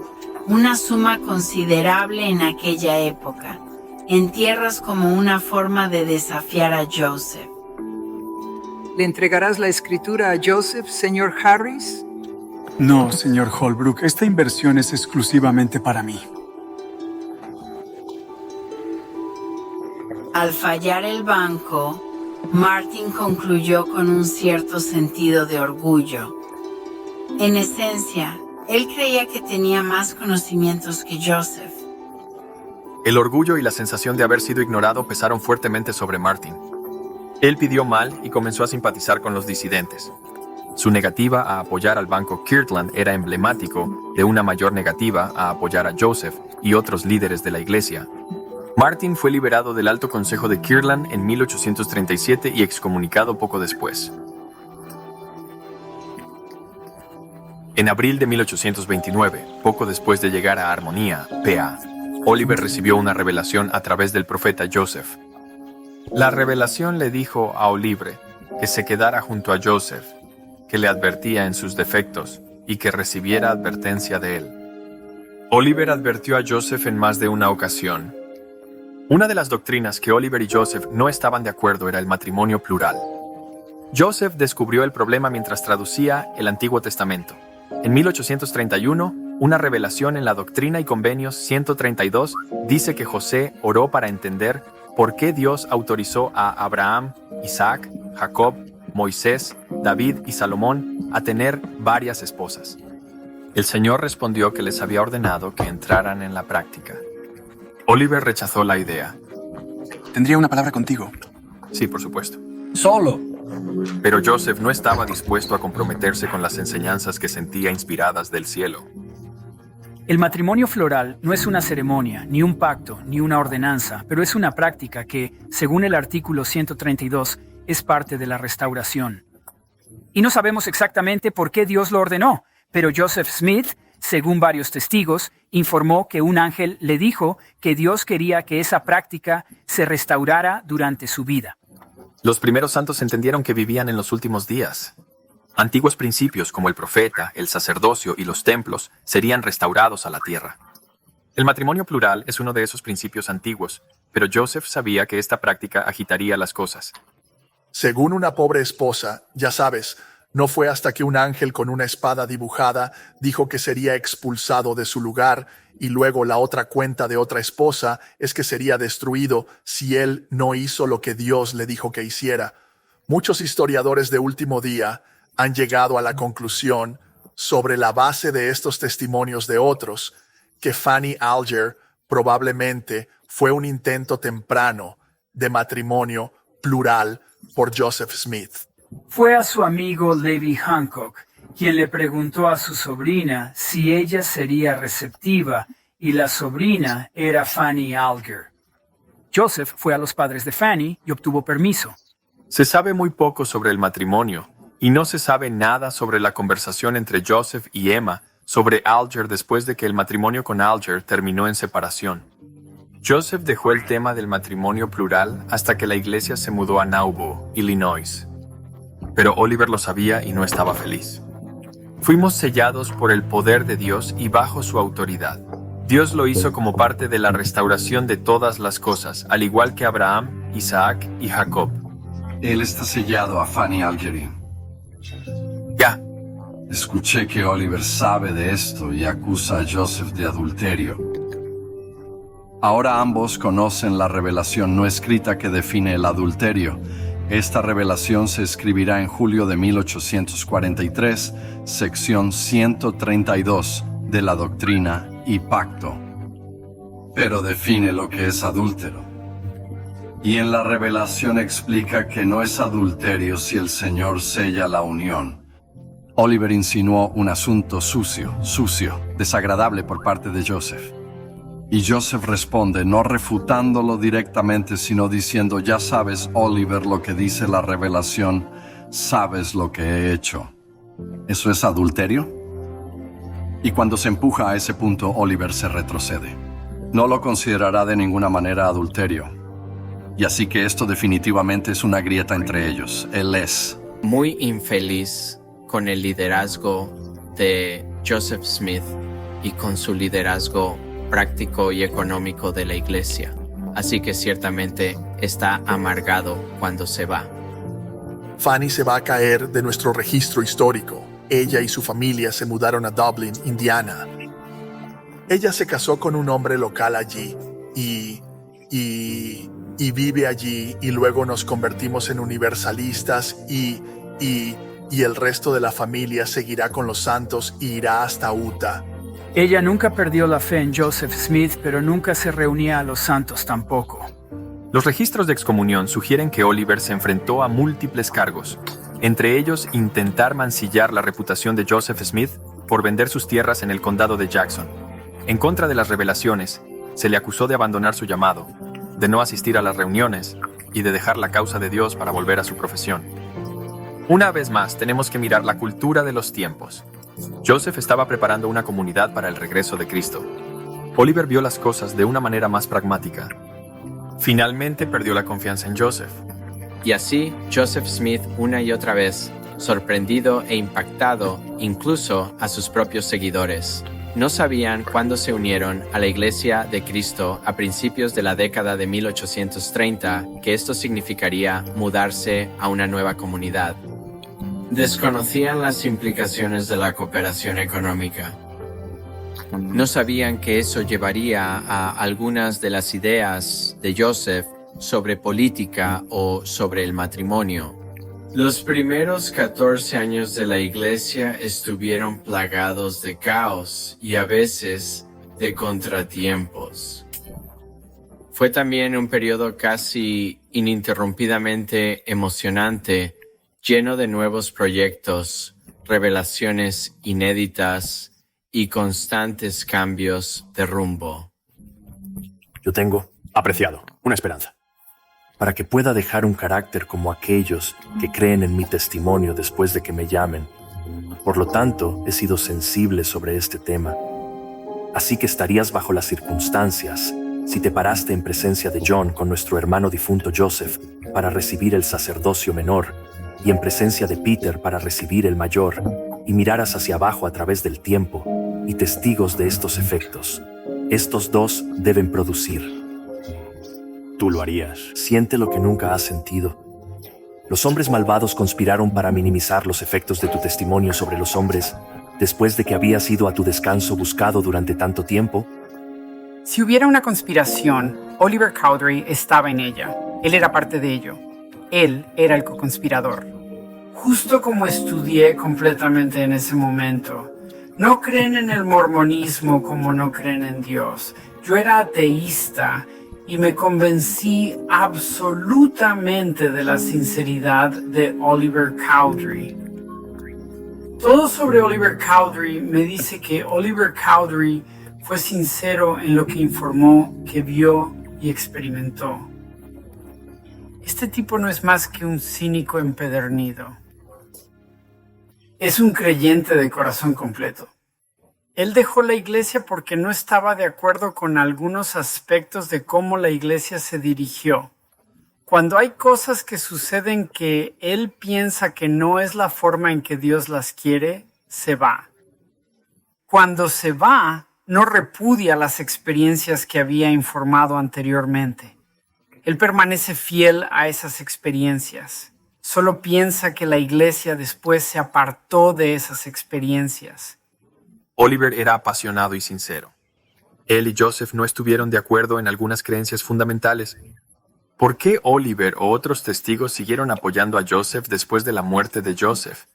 una suma considerable en aquella época, en tierras como una forma de desafiar a Joseph. ¿Le entregarás la escritura a Joseph, señor Harris? No, señor Holbrook, esta inversión es exclusivamente para mí. Al fallar el banco, Martin concluyó con un cierto sentido de orgullo. En esencia, él creía que tenía más conocimientos que Joseph. El orgullo y la sensación de haber sido ignorado pesaron fuertemente sobre Martin. Él pidió mal y comenzó a simpatizar con los disidentes. Su negativa a apoyar al banco Kirtland era emblemático de una mayor negativa a apoyar a Joseph y otros líderes de la iglesia. Martin fue liberado del Alto Consejo de Kirtland en 1837 y excomunicado poco después. En abril de 1829, poco después de llegar a Armonía, PA, Oliver recibió una revelación a través del profeta Joseph. La revelación le dijo a Oliver que se quedara junto a Joseph, que le advertía en sus defectos y que recibiera advertencia de él. Oliver advirtió a Joseph en más de una ocasión. Una de las doctrinas que Oliver y Joseph no estaban de acuerdo era el matrimonio plural. Joseph descubrió el problema mientras traducía el Antiguo Testamento. En 1831, una revelación en la Doctrina y Convenios 132 dice que José oró para entender por qué Dios autorizó a Abraham, Isaac, Jacob, Moisés, David y Salomón a tener varias esposas. El Señor respondió que les había ordenado que entraran en la práctica. Oliver rechazó la idea. Tendría una palabra contigo. Sí, por supuesto. Solo. Pero Joseph no estaba dispuesto a comprometerse con las enseñanzas que sentía inspiradas del cielo. El matrimonio floral no es una ceremonia, ni un pacto, ni una ordenanza, pero es una práctica que, según el artículo 132, es parte de la restauración. Y no sabemos exactamente por qué Dios lo ordenó, pero Joseph Smith, según varios testigos, informó que un ángel le dijo que Dios quería que esa práctica se restaurara durante su vida. Los primeros santos entendieron que vivían en los últimos días. Antiguos principios como el profeta, el sacerdocio y los templos serían restaurados a la tierra. El matrimonio plural es uno de esos principios antiguos, pero Joseph sabía que esta práctica agitaría las cosas. Según una pobre esposa, ya sabes, no fue hasta que un ángel con una espada dibujada dijo que sería expulsado de su lugar, y luego la otra cuenta de otra esposa es que sería destruido si él no hizo lo que Dios le dijo que hiciera. Muchos historiadores de último día han llegado a la conclusión, sobre la base de estos testimonios de otros, que Fanny Alger probablemente fue un intento temprano de matrimonio plural por Joseph Smith. Fue a su amigo Levi Hancock quien le preguntó a su sobrina si ella sería receptiva, y la sobrina era Fanny Alger. Joseph fue a los padres de Fanny y obtuvo permiso. Se sabe muy poco sobre el matrimonio, y no se sabe nada sobre la conversación entre Joseph y Emma sobre Alger después de que el matrimonio con Alger terminó en separación. Joseph dejó el tema del matrimonio plural hasta que la iglesia se mudó a Nauvoo, Illinois. Pero Oliver lo sabía y no estaba feliz. Fuimos sellados por el poder de Dios y bajo su autoridad. Dios lo hizo como parte de la restauración de todas las cosas, al igual que Abraham, Isaac y Jacob. Él está sellado a Fanny Algery. Ya. Escuché que Oliver sabe de esto y acusa a Joseph de adulterio. Ahora ambos conocen la revelación no escrita que define el adulterio. Esta revelación se escribirá en julio de 1843, sección 132 de la Doctrina y Pacto. Pero define lo que es adúltero. Y en la revelación explica que no es adulterio si el Señor sella la unión. Oliver insinuó un asunto sucio, desagradable por parte de Joseph. Y Joseph responde, no refutándolo directamente, sino diciendo, ya sabes, Oliver, lo que dice la revelación, sabes lo que he hecho. ¿Eso es adulterio? Y cuando se empuja a ese punto, Oliver se retrocede. No lo considerará de ninguna manera adulterio. Y así que esto definitivamente es una grieta entre ellos. Él es muy infeliz con el liderazgo de Joseph Smith y con su liderazgo práctico y económico de la iglesia. Así que ciertamente está amargado cuando se va. Fanny se va a caer de nuestro registro histórico. Ella y su familia se mudaron a Dublin, Indiana. Ella se casó con un hombre local allí y vive allí, y luego nos convertimos en universalistas y el resto de la familia seguirá con los santos e irá hasta Utah. Ella nunca perdió la fe en Joseph Smith, pero nunca se reunía a los santos tampoco. Los registros de excomunión sugieren que Oliver se enfrentó a múltiples cargos, entre ellos intentar mancillar la reputación de Joseph Smith por vender sus tierras en el condado de Jackson. En contra de las revelaciones, se le acusó de abandonar su llamado, de no asistir a las reuniones y de dejar la causa de Dios para volver a su profesión. Una vez más, tenemos que mirar la cultura de los tiempos. Joseph estaba preparando una comunidad para el regreso de Cristo. Oliver vio las cosas de una manera más pragmática. Finalmente perdió la confianza en Joseph. Y así, Joseph Smith una y otra vez, sorprendido e impactado incluso a sus propios seguidores. No sabían cuándo se unieron a la Iglesia de Cristo a principios de la década de 1830 que esto significaría mudarse a una nueva comunidad. Desconocían las implicaciones de la cooperación económica. No sabían que eso llevaría a algunas de las ideas de Joseph sobre política o sobre el matrimonio. Los primeros 14 años de la iglesia estuvieron plagados de caos y a veces de contratiempos. Fue también un periodo casi ininterrumpidamente emocionante, lleno de nuevos proyectos, revelaciones inéditas y constantes cambios de rumbo. Yo tengo, apreciado, una esperanza. Para que pueda dejar un carácter como aquellos que creen en mi testimonio después de que me llamen. Por lo tanto, he sido sensible sobre este tema. Así que estarías bajo las circunstancias si te paraste en presencia de John con nuestro hermano difunto Joseph para recibir el sacerdocio menor y en presencia de Peter para recibir el mayor, y miraras hacia abajo a través del tiempo y testigos de estos efectos. Estos dos deben producir. Tú lo harías. Siente lo que nunca has sentido. Los hombres malvados conspiraron para minimizar los efectos de tu testimonio sobre los hombres después de que habías ido a tu descanso buscado durante tanto tiempo. Si hubiera una conspiración, Oliver Cowdery estaba en ella. Él era parte de ello. Él era el co-conspirador. Justo como estudié completamente en ese momento, no creen en el mormonismo como no creen en Dios. Yo era ateísta y me convencí absolutamente de la sinceridad de Oliver Cowdery. Todo sobre Oliver Cowdery me dice que Oliver Cowdery fue sincero en lo que informó, que vio y experimentó. Este tipo no es más que un cínico empedernido. Es un creyente de corazón completo. Él dejó la iglesia porque no estaba de acuerdo con algunos aspectos de cómo la iglesia se dirigió. Cuando hay cosas que suceden que él piensa que no es la forma en que Dios las quiere, se va. Cuando se va, no repudia las experiencias que había informado anteriormente. Él permanece fiel a esas experiencias. Solo piensa que la iglesia después se apartó de esas experiencias. Oliver era apasionado y sincero. Él y Joseph no estuvieron de acuerdo en algunas creencias fundamentales. ¿Por qué Oliver o otros testigos siguieron apoyando a Joseph después de la muerte de Joseph?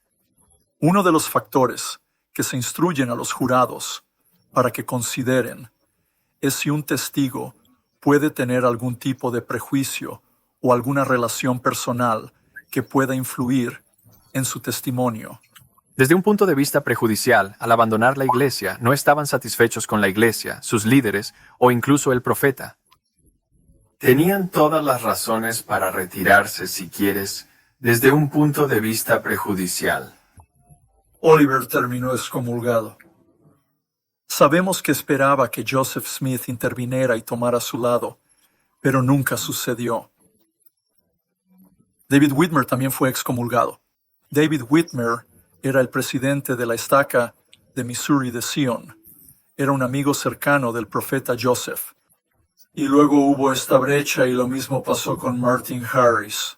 Uno de los factores que se instruyen a los jurados para que consideren es si un testigo puede tener algún tipo de prejuicio o alguna relación personal que pueda influir en su testimonio. Desde un punto de vista prejudicial, al abandonar la iglesia, no estaban satisfechos con la iglesia, sus líderes o incluso el profeta. Tenían todas las razones para retirarse, si quieres, desde un punto de vista prejudicial. Oliver terminó excomulgado. Sabemos que esperaba que Joseph Smith interviniera y tomara su lado, pero nunca sucedió. David Whitmer también fue excomulgado. David Whitmer era el presidente de la estaca de Missouri de Zion. Era un amigo cercano del profeta Joseph. Y luego hubo esta brecha y lo mismo pasó con Martin Harris.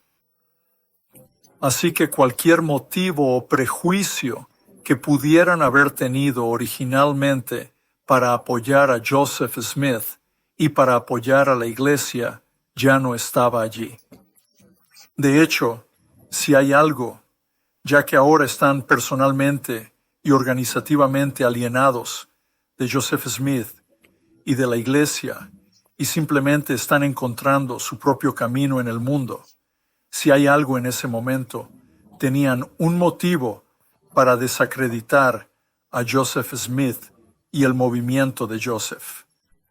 Así que cualquier motivo o prejuicio que pudieran haber tenido originalmente para apoyar a Joseph Smith y para apoyar a la iglesia ya no estaba allí. De hecho, si hay algo, ya que ahora están personalmente y organizativamente alienados de Joseph Smith y de la iglesia, y simplemente están encontrando su propio camino en el mundo, si hay algo en ese momento, tenían un motivo para desacreditar a Joseph Smith y el movimiento de Joseph.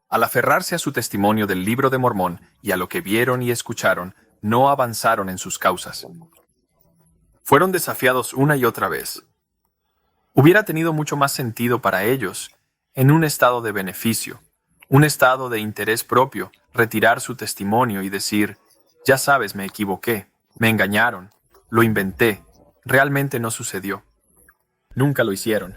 Al aferrarse a su testimonio del Libro de Mormón y a lo que vieron y escucharon, no avanzaron en sus causas. Fueron desafiados una y otra vez. Hubiera tenido mucho más sentido para ellos, en un estado de beneficio, un estado de interés propio, retirar su testimonio y decir, ya sabes, me equivoqué, me engañaron, lo inventé, realmente no sucedió. Nunca lo hicieron.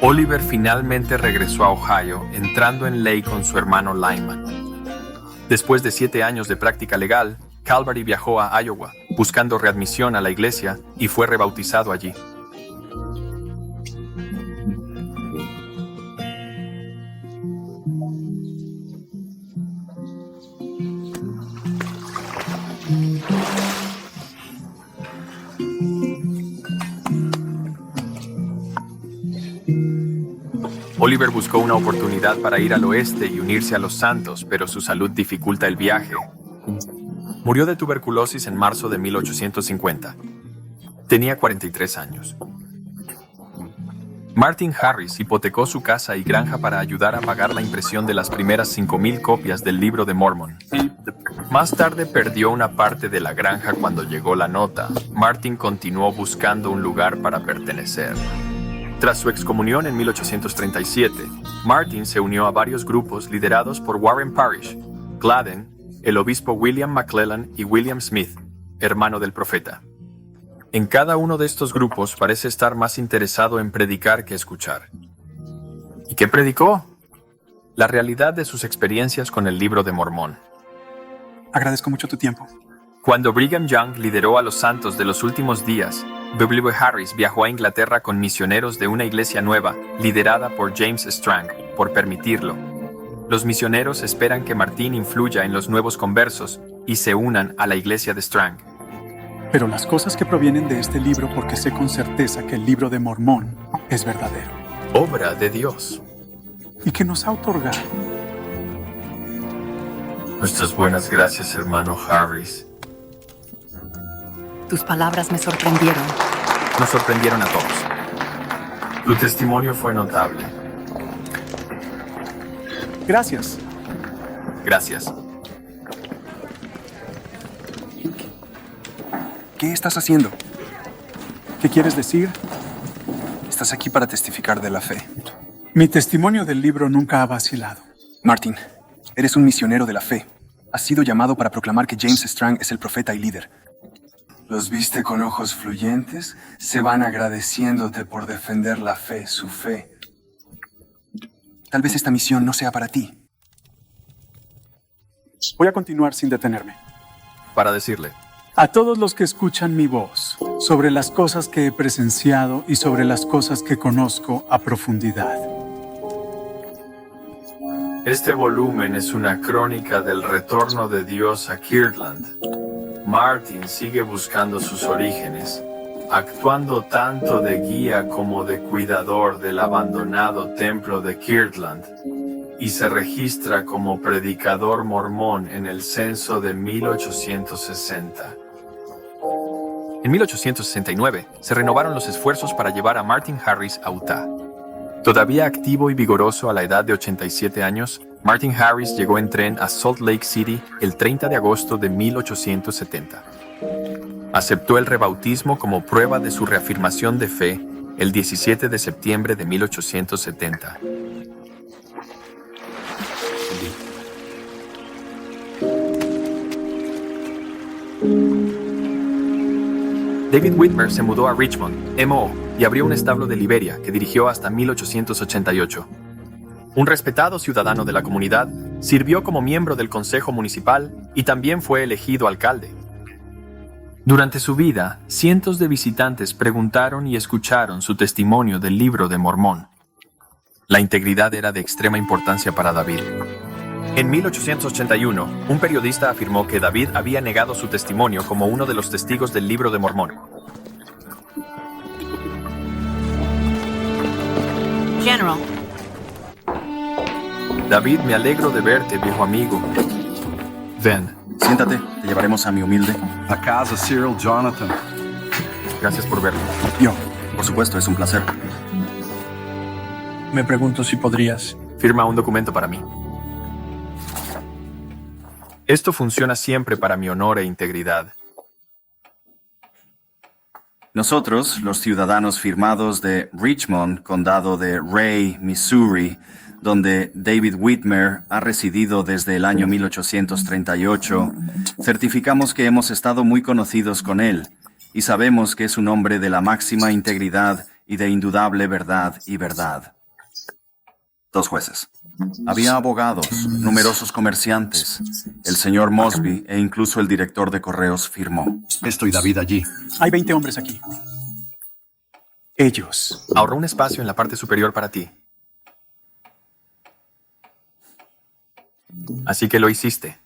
Oliver finalmente regresó a Ohio, entrando en ley con su hermano Lyman. Después de 7 años de práctica legal, Calvary viajó a Iowa, buscando readmisión a la iglesia, y fue rebautizado allí. Oliver buscó una oportunidad para ir al oeste y unirse a los santos, pero su salud dificulta el viaje. Murió de tuberculosis en marzo de 1850. Tenía 43 años. Martin Harris hipotecó su casa y granja para ayudar a pagar la impresión de las primeras 5,000 copias del Libro de Mormón. Más tarde perdió una parte de la granja cuando llegó la nota. Martin continuó buscando un lugar para pertenecer. Tras su excomunión en 1837, Martin se unió a varios grupos liderados por Warren Parrish, Gladden, el obispo William McClellan y William Smith, hermano del profeta. En cada uno de estos grupos parece estar más interesado en predicar que escuchar. ¿Y qué predicó? La realidad de sus experiencias con el Libro de Mormón. Agradezco mucho tu tiempo. Cuando Brigham Young lideró a los santos de los últimos días, W. Harris viajó a Inglaterra con misioneros de una iglesia nueva, liderada por James Strang, por permitirlo. Los misioneros esperan que Martín influya en los nuevos conversos y se unan a la iglesia de Strang. Pero las cosas que provienen de este libro, porque sé con certeza que el Libro de Mormón es verdadero. Obra de Dios. Y que nos ha otorgado. Nuestras buenas gracias, hermano Harris. Tus palabras me sorprendieron. Nos sorprendieron a todos. Tu testimonio fue notable. Gracias. Gracias. ¿Qué estás haciendo? ¿Qué quieres decir? Estás aquí para testificar de la fe. Mi testimonio del libro nunca ha vacilado. Martin, eres un misionero de la fe. Has sido llamado para proclamar que James Strang es el profeta y líder. Los viste con ojos fluyentes, se van agradeciéndote por defender la fe, su fe. Tal vez esta misión no sea para ti. Voy a continuar sin detenerme. Para decirle. A todos los que escuchan mi voz, sobre las cosas que he presenciado y sobre las cosas que conozco a profundidad. Este volumen es una crónica del retorno de Dios a Kirtland. Martin sigue buscando sus orígenes, actuando tanto de guía como de cuidador del abandonado templo de Kirtland, y se registra como predicador mormón en el censo de 1860. En 1869 se renovaron los esfuerzos para llevar a Martin Harris a Utah. Todavía activo y vigoroso a la edad de 87 años, Martin Harris llegó en tren a Salt Lake City el 30 de agosto de 1870. Aceptó el rebautismo como prueba de su reafirmación de fe el 17 de septiembre de 1870. David Whitmer se mudó a Richmond, MO, y abrió un establo de Liberia que dirigió hasta 1888. Un respetado ciudadano de la comunidad, sirvió como miembro del Consejo Municipal y también fue elegido alcalde. Durante su vida, cientos de visitantes preguntaron y escucharon su testimonio del Libro de Mormón. La integridad era de extrema importancia para David. En 1881, un periodista afirmó que David había negado su testimonio como uno de los testigos del Libro de Mormón. General. David, me alegro de verte, viejo amigo. Ven. Siéntate, te llevaremos a mi humilde. A casa, Cyril Jonathan. Gracias por verme. Yo, por supuesto, es un placer. Me pregunto si podrías. Firma un documento para mí. Esto funciona siempre para mi honor e integridad. Nosotros, los ciudadanos firmados de Richmond, condado de Ray, Missouri, donde David Whitmer ha residido desde el año 1838, certificamos que hemos estado muy conocidos con él y sabemos que es un hombre de la máxima integridad y de indudable verdad y verdad. 2 jueces. Había abogados, numerosos comerciantes. El señor Mosby e incluso el director de correos firmó. Estoy David allí. Hay 20 hombres aquí. Ellos. Ahorró un espacio en la parte superior para ti. Así que lo hiciste.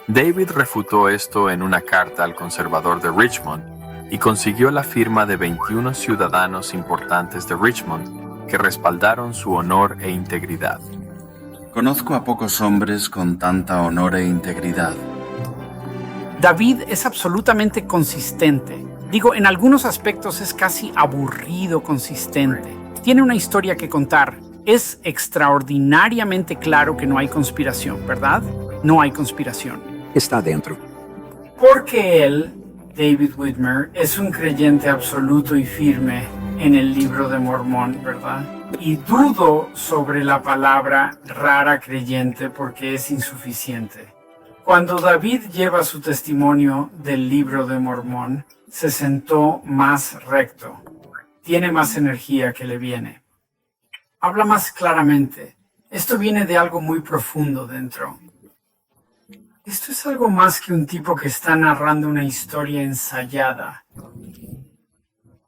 David refutó esto en una carta al conservador de Richmond y consiguió la firma de 21 ciudadanos importantes de Richmond que respaldaron su honor e integridad. Conozco a pocos hombres con tanta honor e integridad. David es absolutamente consistente. Digo, en algunos aspectos es casi aburrido consistente. Tiene una historia que contar. Es extraordinariamente claro que no hay conspiración, ¿verdad? No hay conspiración. Está dentro. Porque él, David Whitmer, es un creyente absoluto y firme en el Libro de Mormón, ¿verdad? Y dudo sobre la palabra rara creyente porque es insuficiente. Cuando David lleva su testimonio del Libro de Mormón, se sentó más recto. Tiene más energía que le viene. Habla más claramente. Esto viene de algo muy profundo dentro. Esto es algo más que un tipo que está narrando una historia ensayada.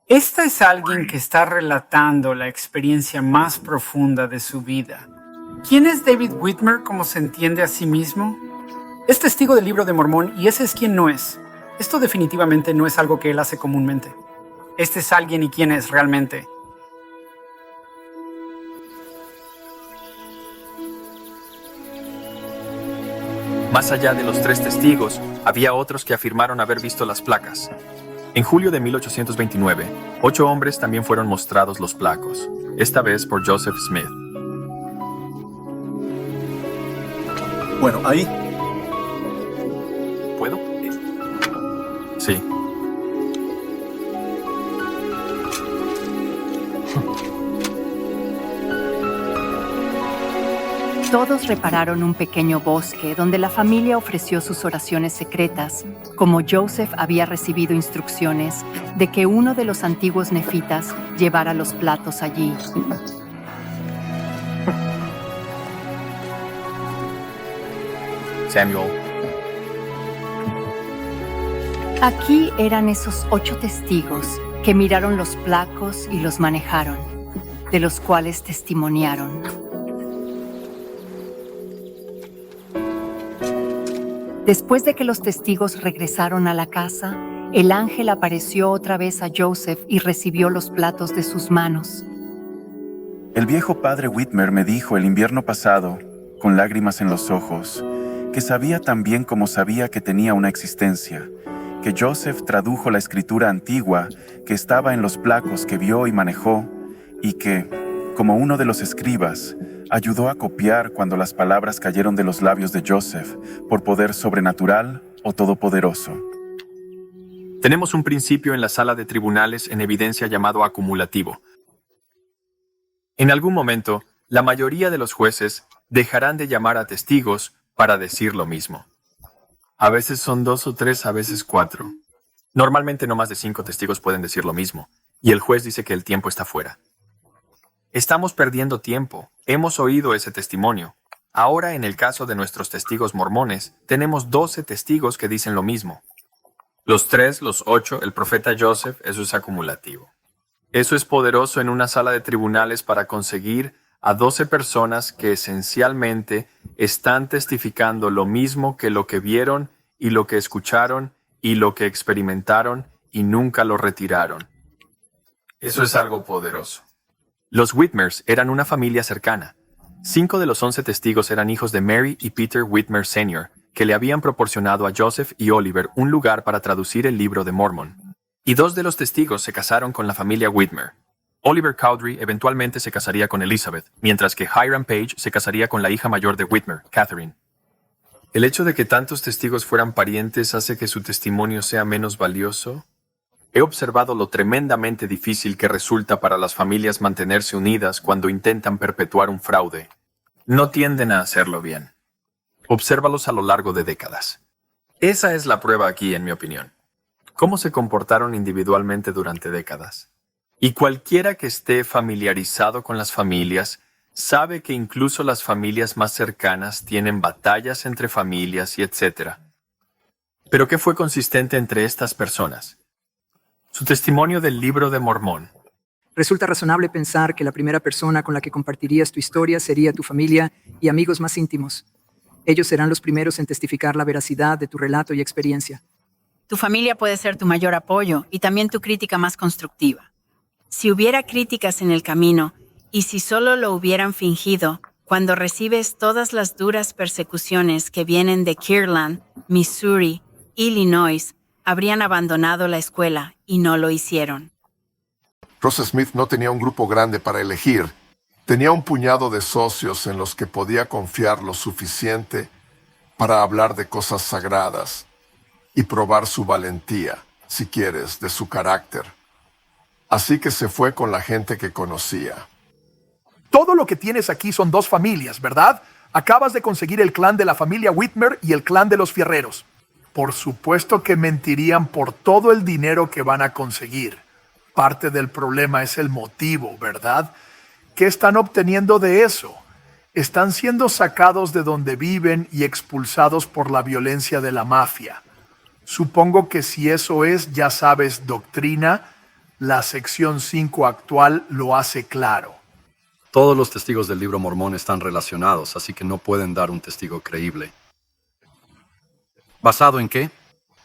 Esta es alguien que está relatando la experiencia más profunda de su vida. ¿Quién es David Whitmer como se entiende a sí mismo? Es testigo del Libro de Mormón y ese es quien no es. Esto definitivamente no es algo que él hace comúnmente. Este es alguien y quién es realmente. Más allá de los 3 testigos, había otros que afirmaron haber visto las placas. En julio de 1829, 8 hombres también fueron mostrados los placos, esta vez por Joseph Smith. Bueno, ahí. ¿Puedo? Sí. Todos repararon un pequeño bosque donde la familia ofreció sus oraciones secretas, como Joseph había recibido instrucciones de que uno de los antiguos nefitas llevara los platos allí. Samuel. Aquí eran esos 8 testigos que miraron los placos y los manejaron, de los cuales testimoniaron. Después de que los testigos regresaron a la casa, el ángel apareció otra vez a Joseph y recibió los platos de sus manos. El viejo padre Whitmer me dijo el invierno pasado, con lágrimas en los ojos, que sabía tan bien como sabía que tenía una existencia, que Joseph tradujo la escritura antigua que estaba en los placos que vio y manejó, y que, como uno de los escribas, ayudó a copiar cuando las palabras cayeron de los labios de Joseph por poder sobrenatural o todopoderoso. Tenemos un principio en la sala de tribunales en evidencia llamado acumulativo. En algún momento, la mayoría de los jueces dejarán de llamar a testigos para decir lo mismo. A veces son 2 o 3, a veces 4. Normalmente no más de 5 testigos pueden decir lo mismo, y el juez dice que el tiempo está fuera. Estamos perdiendo tiempo. Hemos oído ese testimonio. Ahora, en el caso de nuestros testigos mormones, tenemos 12 testigos que dicen lo mismo. Los 3, los 8, el profeta Joseph, eso es acumulativo. Eso es poderoso en una sala de tribunales para conseguir a 12 personas que esencialmente están testificando lo mismo que lo que vieron y lo que escucharon y lo que experimentaron y nunca lo retiraron. Eso es algo poderoso. Los Whitmers eran una familia cercana. 5 de los 11 testigos eran hijos de Mary y Peter Whitmer Sr., que le habían proporcionado a Joseph y Oliver un lugar para traducir el libro de Mormon. Y 2 de los testigos se casaron con la familia Whitmer. Oliver Cowdery eventualmente se casaría con Elizabeth, mientras que Hiram Page se casaría con la hija mayor de Whitmer, Catherine. ¿El hecho de que tantos testigos fueran parientes hace que su testimonio sea menos valioso? He observado lo tremendamente difícil que resulta para las familias mantenerse unidas cuando intentan perpetuar un fraude. No tienden a hacerlo bien. Obsérvalos a lo largo de décadas. Esa es la prueba aquí, en mi opinión. ¿Cómo se comportaron individualmente durante décadas? Y cualquiera que esté familiarizado con las familias sabe que incluso las familias más cercanas tienen batallas entre familias y etc. ¿Pero qué fue consistente entre estas personas? Su testimonio del Libro de Mormón. Resulta razonable pensar que la primera persona con la que compartirías tu historia sería tu familia y amigos más íntimos. Ellos serán los primeros en testificar la veracidad de tu relato y experiencia. Tu familia puede ser tu mayor apoyo y también tu crítica más constructiva. Si hubiera críticas en el camino, y si solo lo hubieran fingido, cuando recibes todas las duras persecuciones que vienen de Kirtland, Missouri, Illinois, habrían abandonado la escuela y no lo hicieron. Joseph Smith no tenía un grupo grande para elegir. Tenía un puñado de socios en los que podía confiar lo suficiente para hablar de cosas sagradas y probar su valentía, si quieres, de su carácter. Así que se fue con la gente que conocía. Todo lo que tienes aquí son 2 familias, ¿verdad? Acabas de conseguir el clan de la familia Whitmer y el clan de los fierreros. Por supuesto que mentirían por todo el dinero que van a conseguir. Parte del problema es el motivo, ¿verdad? ¿Qué están obteniendo de eso? Están siendo sacados de donde viven y expulsados por la violencia de la mafia. Supongo que si eso es, ya sabes, doctrina, la sección 5 actual lo hace claro. Todos los testigos del libro mormón están relacionados, así que no pueden dar un testigo creíble. ¿Basado en qué?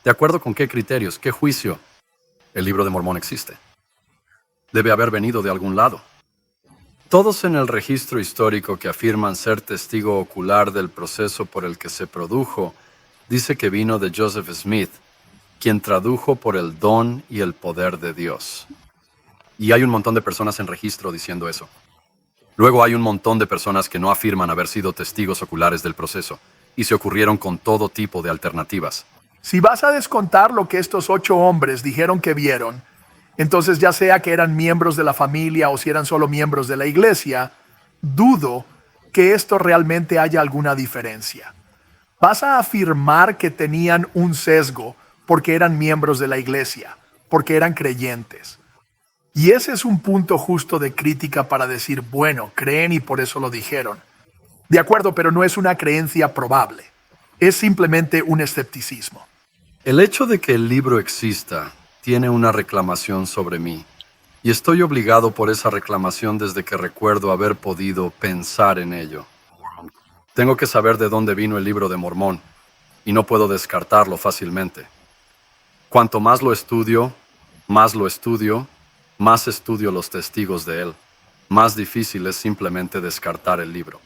¿De acuerdo con qué criterios? ¿Qué juicio? El libro de Mormón existe. Debe haber venido de algún lado. Todos en el registro histórico que afirman ser testigo ocular del proceso por el que se produjo, dice que vino de Joseph Smith, quien tradujo por el don y el poder de Dios. Y hay un montón de personas en registro diciendo eso. Luego hay un montón de personas que no afirman haber sido testigos oculares del proceso, y se ocurrieron con todo tipo de alternativas. Si vas a descontar lo que estos 8 hombres dijeron que vieron, entonces ya sea que eran miembros de la familia o si eran solo miembros de la iglesia, dudo que esto realmente haya alguna diferencia. Vas a afirmar que tenían un sesgo porque eran miembros de la iglesia, porque eran creyentes. Y ese es un punto justo de crítica para decir, bueno, creen y por eso lo dijeron. De acuerdo, pero no es una creencia probable. Es simplemente un escepticismo. El hecho de que el libro exista tiene una reclamación sobre mí, y estoy obligado por esa reclamación desde que recuerdo haber podido pensar en ello. Tengo que saber de dónde vino el libro de Mormón, y no puedo descartarlo fácilmente. Cuanto más lo estudio, más estudio los testigos de él. Más difícil es simplemente descartar el libro.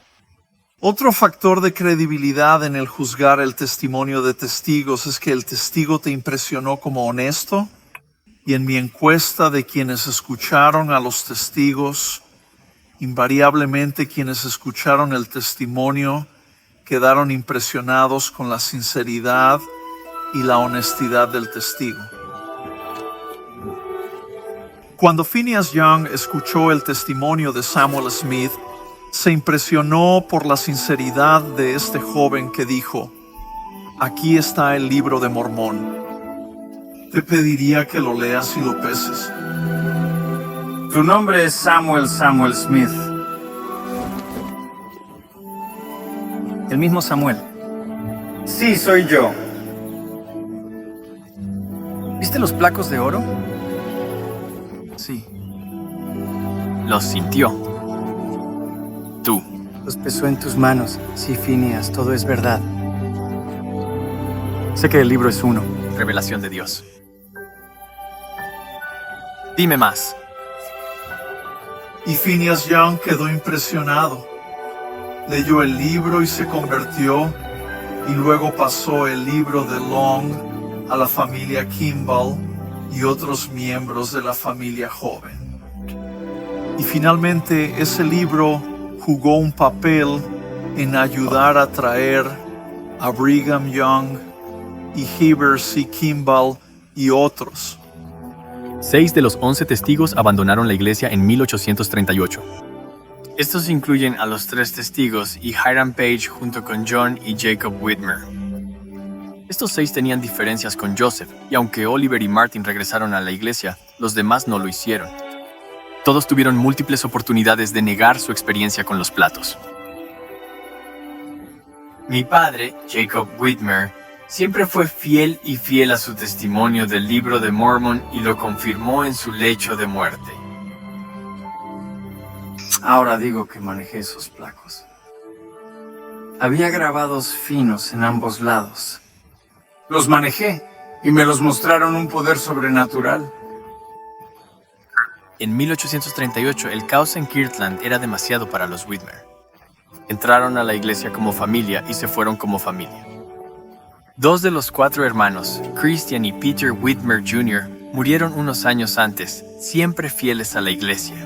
Otro factor de credibilidad en el juzgar el testimonio de testigos es que el testigo te impresionó como honesto, y en mi encuesta de quienes escucharon a los testigos, invariablemente quienes escucharon el testimonio quedaron impresionados con la sinceridad y la honestidad del testigo. Cuando Phineas Young escuchó el testimonio de Samuel Smith, se impresionó por la sinceridad de este joven que dijo: Aquí está el libro de Mormón. Te pediría que lo leas y lo peses. Tu nombre es Samuel Smith. El mismo Samuel. Sí, soy yo. ¿Viste los placos de oro? Sí. Los sintió. Tú. Los pesó en tus manos. Sí, Phineas, todo es verdad. Sé que el libro es uno. Revelación de Dios. Dime más. Y Phineas Young quedó impresionado. Leyó el libro y se convirtió, y luego pasó el libro de Long a la familia Kimball y otros miembros de la familia joven. Y finalmente ese libro jugó un papel en ayudar a traer a Brigham Young y Heber C. Kimball y otros. 6 de los 11 testigos abandonaron la iglesia en 1838. Estos incluyen a los 3 testigos y Hiram Page junto con John y Jacob Whitmer. Estos 6 tenían diferencias con Joseph, y aunque Oliver y Martin regresaron a la iglesia, los demás no lo hicieron. Todos tuvieron múltiples oportunidades de negar su experiencia con los platos. Mi padre, Jacob Whitmer, siempre fue fiel a su testimonio del libro de Mormón y lo confirmó en su lecho de muerte. Ahora digo que manejé esos placos. Había grabados finos en ambos lados. Los manejé y me los mostraron un poder sobrenatural. En 1838, el caos en Kirtland era demasiado para los Whitmer. Entraron a la iglesia como familia y se fueron como familia. 2 de los 4 hermanos, Christian y Peter Whitmer Jr., murieron unos años antes, siempre fieles a la iglesia.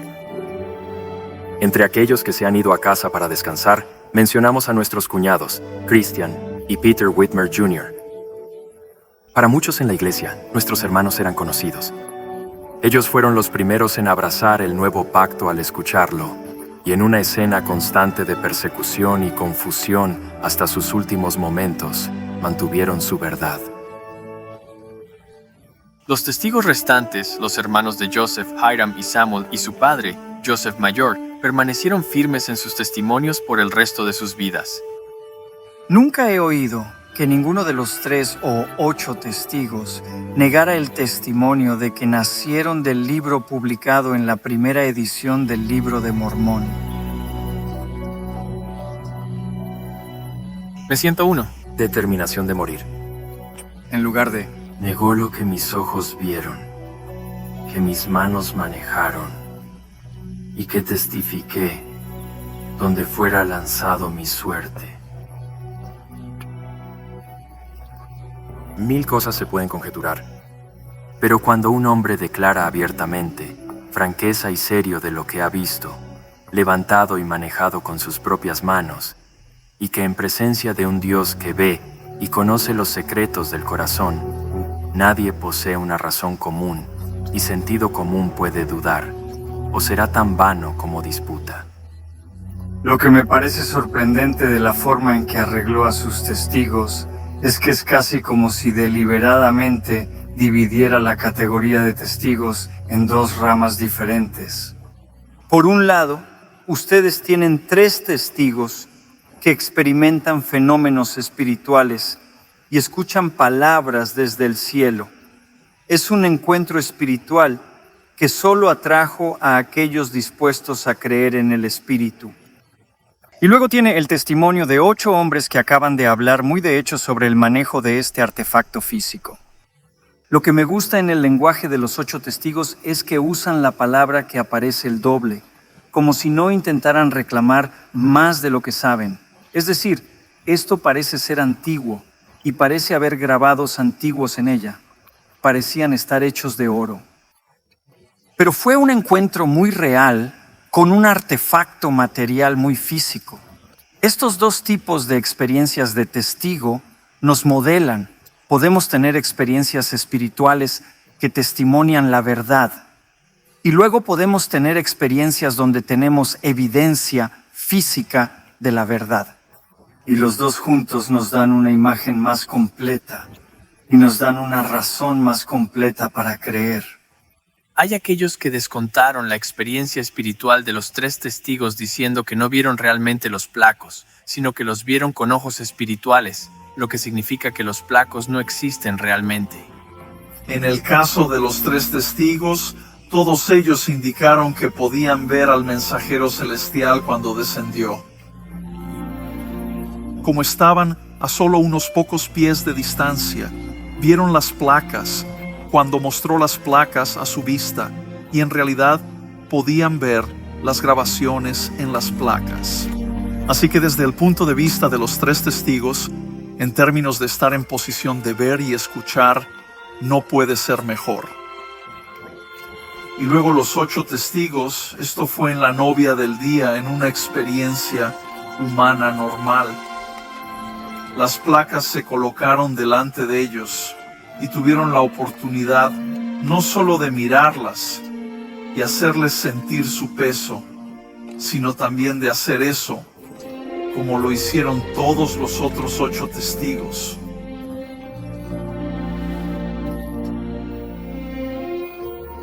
Entre aquellos que se han ido a casa para descansar, mencionamos a nuestros cuñados, Christian y Peter Whitmer Jr. Para muchos en la iglesia, nuestros hermanos eran conocidos. Ellos fueron los primeros en abrazar el nuevo pacto al escucharlo, y en una escena constante de persecución y confusión hasta sus últimos momentos, mantuvieron su verdad. Los testigos restantes, los hermanos de Joseph, Hiram y Samuel, y su padre, Joseph Mayor, permanecieron firmes en sus testimonios por el resto de sus vidas. Nunca he oído que ninguno de los 3 o 8 testigos negara el testimonio de que nacieron del libro publicado en la primera edición del Libro de Mormón. Me siento uno. Determinación de morir. En lugar de... Negó lo que mis ojos vieron, que mis manos manejaron, y que testifiqué donde fuera lanzado mi suerte. 1000 cosas se pueden conjeturar. Pero cuando un hombre declara abiertamente, franqueza y serio de lo que ha visto, levantado y manejado con sus propias manos, y que en presencia de un Dios que ve y conoce los secretos del corazón, nadie posee una razón común y sentido común puede dudar, o será tan vano como disputa. Lo que me parece sorprendente de la forma en que arregló a sus testigos es que es casi como si deliberadamente dividiera la categoría de testigos en 2 ramas diferentes. Por un lado, ustedes tienen 3 testigos que experimentan fenómenos espirituales y escuchan palabras desde el cielo. Es un encuentro espiritual que solo atrajo a aquellos dispuestos a creer en el Espíritu. Y luego tiene el testimonio de 8 hombres que acaban de hablar muy de hecho sobre el manejo de este artefacto físico. Lo que me gusta en el lenguaje de los 8 testigos es que usan la palabra que aparece el doble, como si no intentaran reclamar más de lo que saben. Es decir, esto parece ser antiguo y parece haber grabados antiguos en ella. Parecían estar hechos de oro. Pero fue un encuentro muy real con un artefacto material muy físico. Estos 2 tipos de experiencias de testigo nos modelan. Podemos tener experiencias espirituales que testimonian la verdad. Y luego podemos tener experiencias donde tenemos evidencia física de la verdad. Y los dos juntos nos dan una imagen más completa y nos dan una razón más completa para creer. Hay aquellos que descontaron la experiencia espiritual de los 3 testigos diciendo que no vieron realmente los placos, sino que los vieron con ojos espirituales, lo que significa que los placos no existen realmente. En el caso de los 3 testigos, todos ellos indicaron que podían ver al mensajero celestial cuando descendió. Como estaban a solo unos pocos pies de distancia, vieron las placas cuando mostró las placas a su vista y en realidad podían ver las grabaciones en las placas. Así que desde el punto de vista de los 3 testigos, en términos de estar en posición de ver y escuchar, no puede ser mejor. Y luego los 8 testigos, esto fue en la novia del día, en una experiencia humana normal. Las placas se colocaron delante de ellos y tuvieron la oportunidad no solo de mirarlas y hacerles sentir su peso, sino también de hacer eso como lo hicieron todos los otros 8 testigos.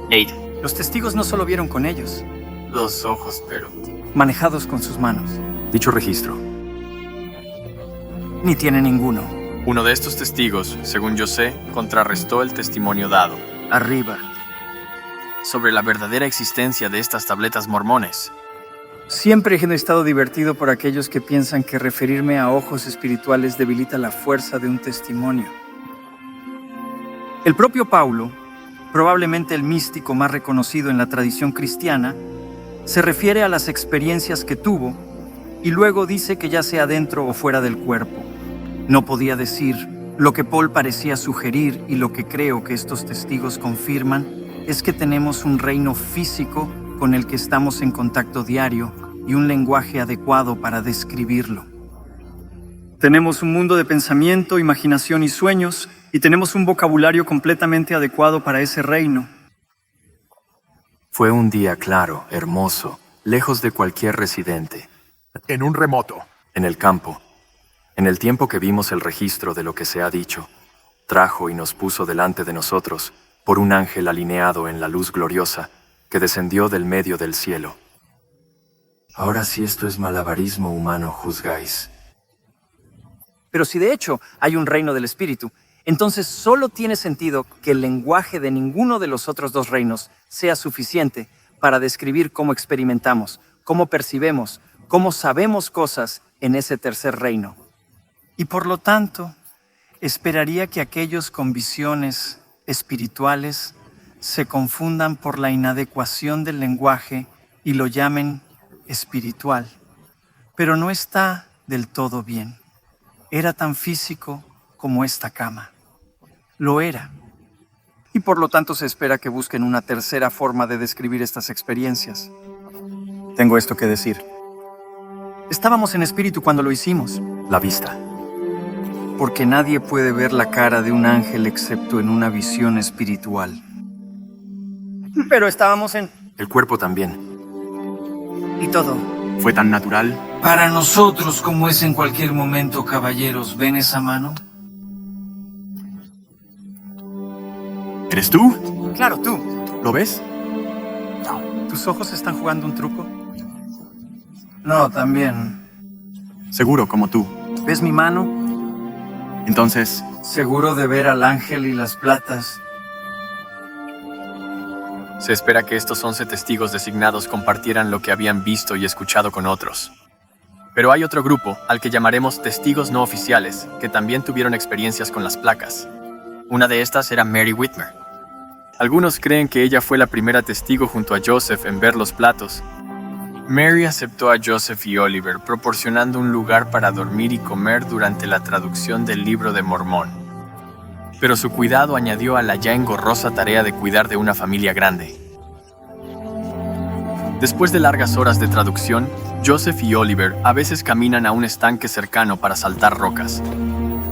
Nate, los testigos no solo vieron con ellos, Los ojos, pero... manejados con sus manos. Dicho registro. Ni tiene ninguno. Uno de estos testigos, según yo sé, contrarrestó el testimonio dado. Arriba. Sobre la verdadera existencia de estas tabletas mormones. Siempre he estado divertido por aquellos que piensan que referirme a ojos espirituales debilita la fuerza de un testimonio. El propio Paulo, probablemente el místico más reconocido en la tradición cristiana, se refiere a las experiencias que tuvo y luego dice que ya sea dentro o fuera del cuerpo. No podía decir lo que Paul parecía sugerir y lo que creo que estos testigos confirman es que tenemos un reino físico con el que estamos en contacto diario y un lenguaje adecuado para describirlo. Tenemos un mundo de pensamiento, imaginación y sueños, y tenemos un vocabulario completamente adecuado para ese reino. Fue un día claro, hermoso, lejos de cualquier residente. En un remoto. En el campo. En el tiempo que vimos el registro de lo que se ha dicho, trajo y nos puso delante de nosotros por un ángel alineado en la luz gloriosa que descendió del medio del cielo. Ahora si esto es malabarismo humano, juzgáis. Pero si de hecho hay un reino del espíritu, entonces solo tiene sentido que el lenguaje de ninguno de los otros 2 reinos sea suficiente para describir cómo experimentamos, cómo percibemos, cómo sabemos cosas en ese tercer reino. Y por lo tanto, esperaría que aquellos con visiones espirituales se confundan por la inadecuación del lenguaje y lo llamen espiritual. Pero no está del todo bien. Era tan físico como esta cama. Lo era. Y por lo tanto se espera que busquen una tercera forma de describir estas experiencias. Tengo esto que decir. Estábamos en espíritu cuando lo hicimos. La vista. Porque nadie puede ver la cara de un ángel excepto en una visión espiritual. Pero estábamos en... El cuerpo también. Y todo. Fue tan natural. Para nosotros como es en cualquier momento, caballeros, ¿ven esa mano? ¿Eres tú? Claro, tú. ¿Lo ves? ¿Tus ojos están jugando un truco? No, también. Seguro, como tú. ¿Ves mi mano? Entonces... Seguro de ver al ángel y las platas. Se espera que estos 11 testigos designados compartieran lo que habían visto y escuchado con otros. Pero hay otro grupo, al que llamaremos testigos no oficiales, que también tuvieron experiencias con las placas. Una de estas era Mary Whitmer. Algunos creen que ella fue la primera testigo junto a Joseph en ver los platos. Mary aceptó a Joseph y Oliver, proporcionando un lugar para dormir y comer durante la traducción del Libro de Mormón. Pero su cuidado añadió a la ya engorrosa tarea de cuidar de una familia grande. Después de largas horas de traducción, Joseph y Oliver a veces caminan a un estanque cercano para saltar rocas.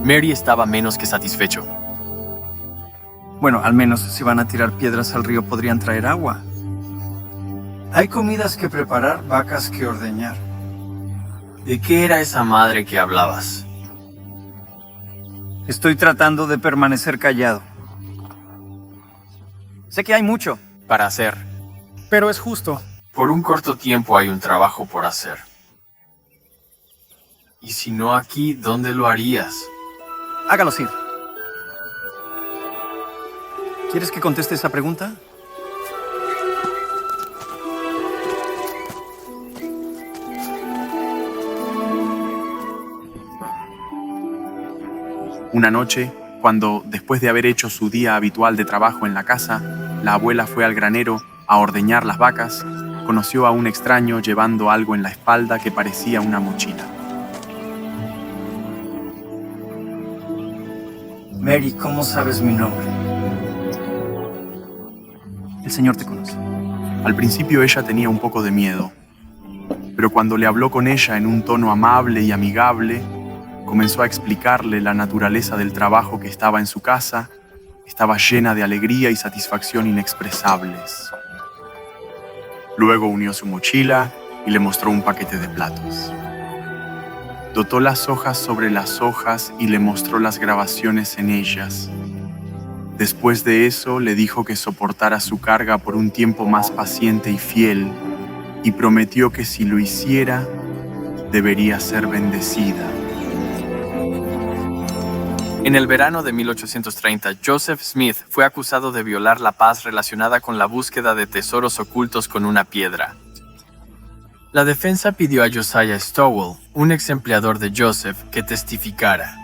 Mary estaba menos que satisfecho. Bueno, al menos si van a tirar piedras al río podrían traer agua. Hay comidas que preparar, vacas que ordeñar. ¿De qué era esa madre que hablabas? Estoy tratando de permanecer callado. Sé que hay mucho para hacer, pero es justo. Por un corto tiempo hay un trabajo por hacer. Y si no aquí, ¿dónde lo harías? Hágalo, Sir. ¿Quieres que conteste esa pregunta? Una noche, cuando, después de haber hecho su día habitual de trabajo en la casa, la abuela fue al granero a ordeñar las vacas, conoció a un extraño llevando algo en la espalda que parecía una mochila. Mary, ¿cómo sabes mi nombre? El Señor te conoce. Al principio ella tenía un poco de miedo, pero cuando le habló con ella en un tono amable y amigable, comenzó a explicarle la naturaleza del trabajo que estaba en su casa. Estaba llena de alegría y satisfacción inexpresables. Luego unió su mochila y le mostró un paquete de platos. Dotó las hojas sobre las hojas y le mostró las grabaciones en ellas. Después de eso, le dijo que soportara su carga por un tiempo más paciente y fiel, y prometió que si lo hiciera, debería ser bendecida. En el verano de 1830, Joseph Smith fue acusado de violar la paz relacionada con la búsqueda de tesoros ocultos con una piedra. La defensa pidió a Josiah Stowell, un ex empleador de Joseph, que testificara.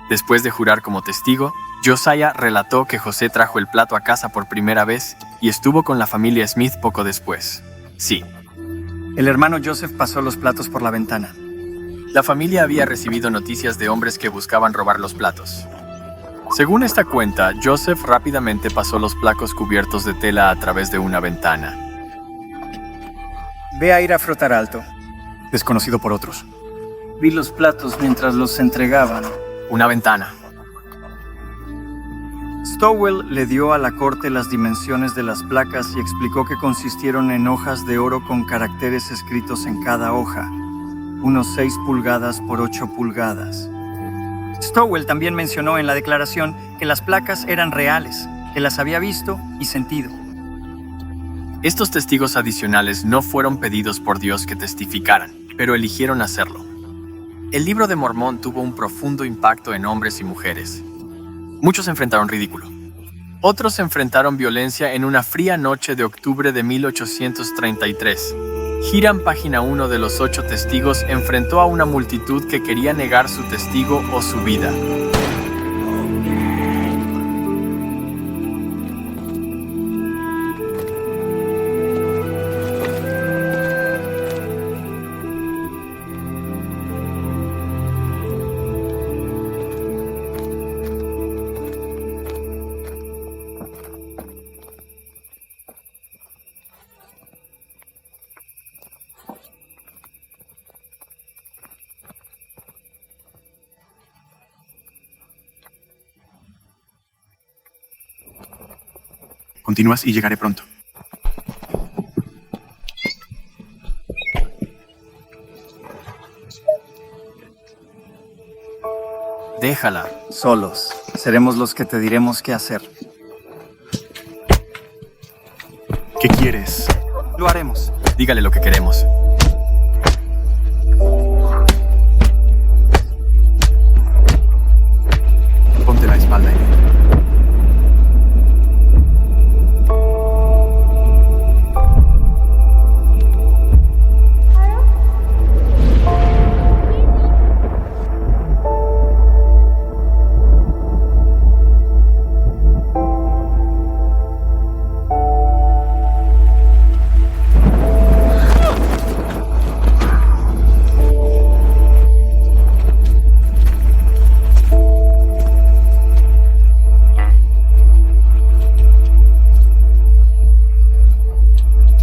Después de jurar como testigo, Josiah relató que José trajo el plato a casa por primera vez y estuvo con la familia Smith poco después. Sí. El hermano Joseph pasó los platos por la ventana. La familia había recibido noticias de hombres que buscaban robar los platos. Según esta cuenta, Joseph rápidamente pasó los placos cubiertos de tela a través de una ventana. Ve a ir a frotar alto, desconocido por otros. Vi los platos mientras los entregaban. Una ventana. Stowell le dio a la corte las dimensiones de las placas y explicó que consistieron en hojas de oro con caracteres escritos en cada hoja. Unos 6 pulgadas por 8 pulgadas. Stowell también mencionó en la declaración que las placas eran reales, que las había visto y sentido. Estos testigos adicionales no fueron pedidos por Dios que testificaran, pero eligieron hacerlo. El Libro de Mormón tuvo un profundo impacto en hombres y mujeres. Muchos enfrentaron ridículo. Otros enfrentaron violencia en una fría noche de octubre de 1833. Hiram, página 1 de los 8 testigos, enfrentó a una multitud que quería negar su testigo o su vida. Continúas y llegaré pronto. Déjala. Solos. Seremos los que te diremos qué hacer. ¿Qué quieres? Lo haremos. Dígale lo que queremos. Ponte la espalda, Amy.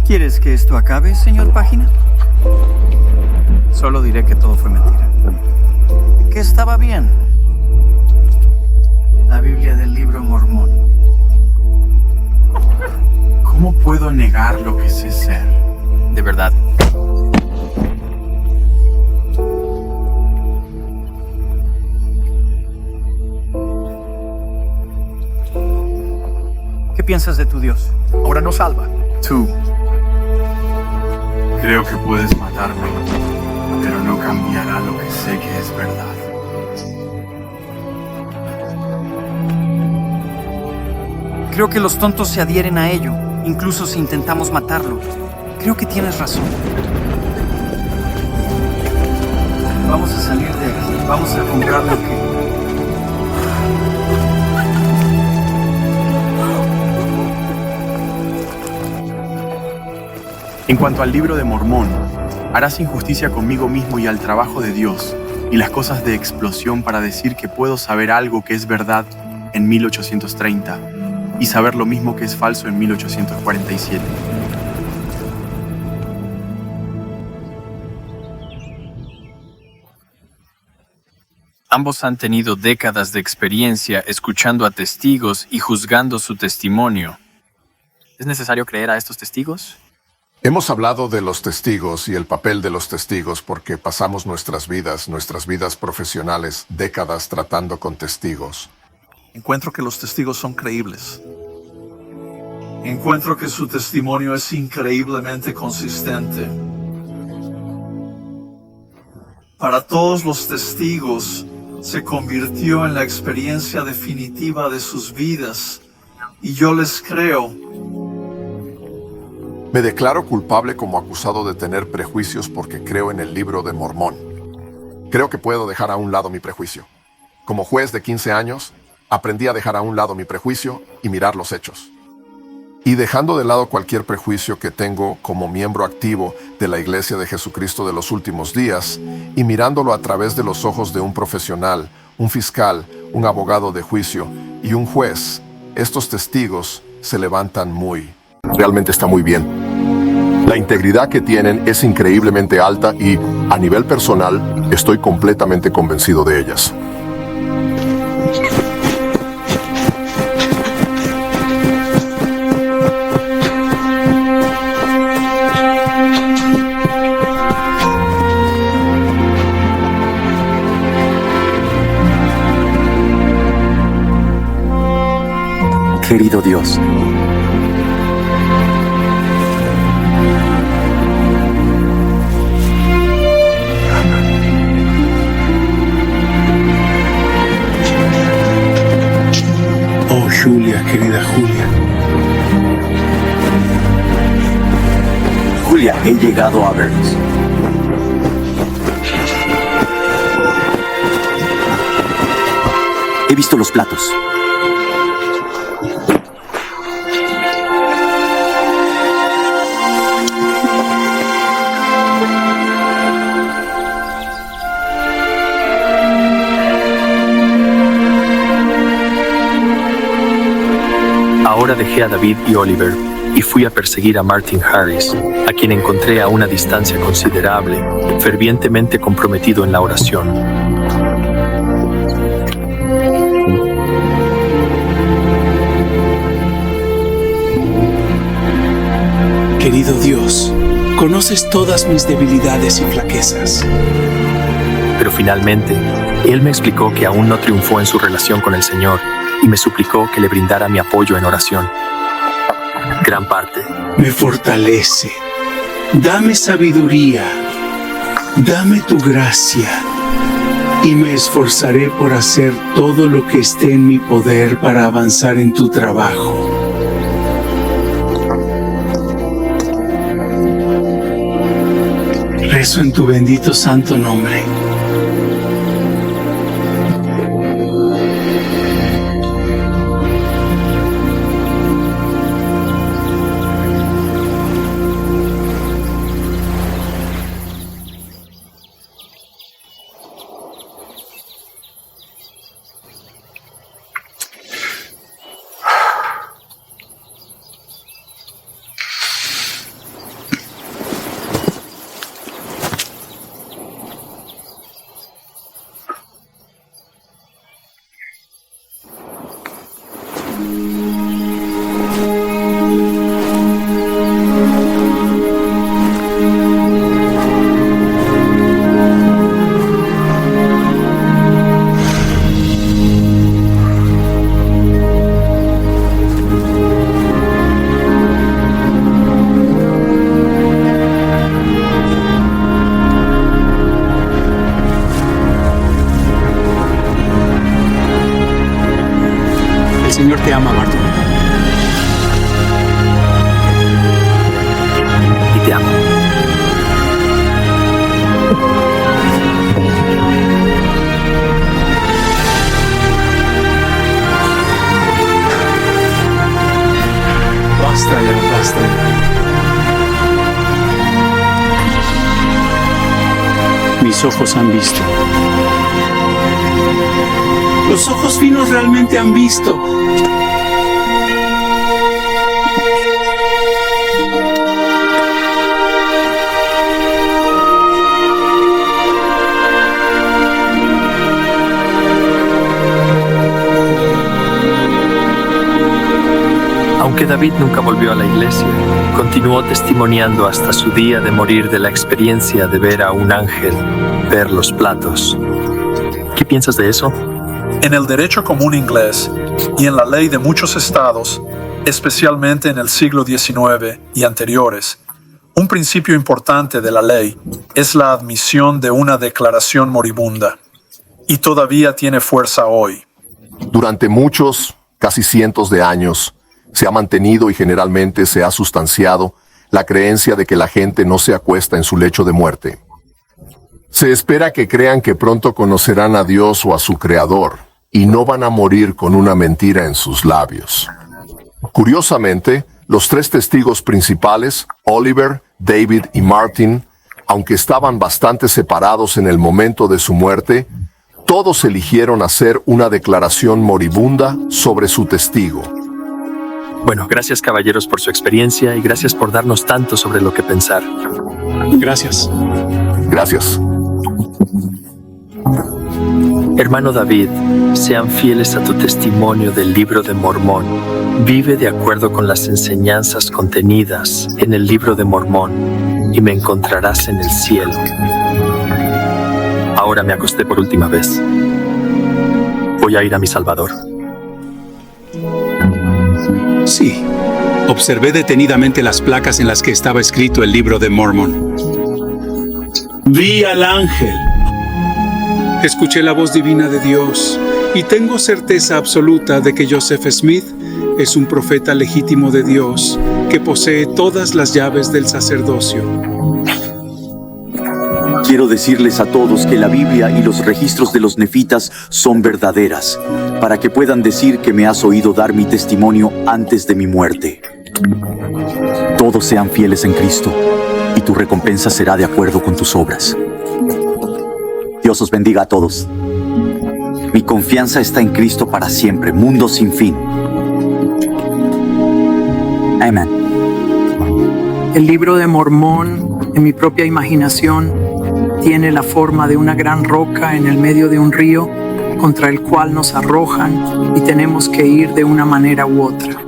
¿Quieres que esto acabe, señor Página? Solo diré que todo fue mentira. Que estaba bien. La Biblia del Libro Mormón. ¿Cómo puedo negar lo que sé ser? De verdad. piensas de tu Dios? Ahora nos salva. Tú. Creo que puedes matarme, pero no cambiará lo que sé que es verdad. Creo que los tontos se adhieren a ello, incluso si intentamos matarlo. Creo que tienes razón. Vamos a salir de aquí. Vamos a comprar lo que... En cuanto al libro de Mormón, harás injusticia conmigo mismo y al trabajo de Dios, y las cosas de explosión para decir que puedo saber algo que es verdad en 1830 y saber lo mismo que es falso en 1847. Ambos han tenido décadas de experiencia escuchando a testigos y juzgando su testimonio. ¿Es necesario creer a estos testigos? Hemos hablado de los testigos y el papel de los testigos porque pasamos nuestras vidas profesionales, décadas tratando con testigos. Encuentro que los testigos son creíbles. Encuentro que su testimonio es increíblemente consistente. Para todos los testigos, se convirtió en la experiencia definitiva de sus vidas. Y yo les creo. Me declaro culpable como acusado de tener prejuicios porque creo en el libro de Mormón. Creo que puedo dejar a un lado mi prejuicio. Como juez de 15 años, aprendí a dejar a un lado mi prejuicio y mirar los hechos. Y dejando de lado cualquier prejuicio que tengo como miembro activo de la Iglesia de Jesucristo de los Últimos Días, y mirándolo a través de los ojos de un profesional, un fiscal, un abogado de juicio y un juez, estos testigos se levantan realmente está muy bien. La integridad que tienen es increíblemente alta y, a nivel personal, estoy completamente convencido de ellas. Querido Dios, oh Julia, querida Julia. Julia, he llegado a verlos. He visto los platos. Ahora dejé a David y Oliver y fui a perseguir a Martin Harris, a quien encontré a una distancia considerable, fervientemente comprometido en la oración. Querido Dios, conoces todas mis debilidades y flaquezas. Pero finalmente, él me explicó que aún no triunfó en su relación con el Señor y me suplicó que le brindara mi apoyo en oración. Gran parte. Me fortalece. Dame sabiduría. Dame tu gracia. Y me esforzaré por hacer todo lo que esté en mi poder para avanzar en tu trabajo. Rezo en tu bendito santo nombre. te ama, Martin. Y te amo. Basta ya, basta ya. Mis ojos han visto. Los ojos finos realmente han visto. Aunque David nunca volvió a la iglesia, continuó testimoniando hasta su día de morir de la experiencia de ver a un ángel ver los platos. ¿Qué piensas de eso? En el derecho común inglés y en la ley de muchos estados, especialmente en el siglo XIX y anteriores, un principio importante de la ley es la admisión de una declaración moribunda, y todavía tiene fuerza hoy. Durante muchos, casi cientos de años, se ha mantenido y generalmente se ha sustanciado la creencia de que la gente no se acuesta en su lecho de muerte. Se espera que crean que pronto conocerán a Dios o a su Creador, y no van a morir con una mentira en sus labios. Curiosamente, los tres testigos principales, Oliver, David y Martin, aunque estaban bastante separados en el momento de su muerte, todos eligieron hacer una declaración moribunda sobre su testigo. Bueno, gracias caballeros por su experiencia y gracias por darnos tanto sobre lo que pensar. Gracias. Gracias. Hermano David, sean fieles a tu testimonio del Libro de Mormón. Vive de acuerdo con las enseñanzas contenidas en el Libro de Mormón y me encontrarás en el cielo. Ahora me acosté por última vez. Voy a ir a mi Salvador. Sí. Observé detenidamente las placas en las que estaba escrito el Libro de Mormón. Vi al ángel. Escuché la voz divina de Dios y tengo certeza absoluta de que Joseph Smith es un profeta legítimo de Dios que posee todas las llaves del sacerdocio. Quiero decirles a todos que la Biblia y los registros de los nefitas son verdaderas, para que puedan decir que me has oído dar mi testimonio antes de mi muerte. Todos sean fieles en Cristo, y tu recompensa será de acuerdo con tus obras. Dios os bendiga a todos. Mi confianza está en Cristo para siempre, mundo sin fin. Amén. El Libro de Mormón, en mi propia imaginación, tiene la forma de una gran roca en el medio de un río contra el cual nos arrojan y tenemos que ir de una manera u otra.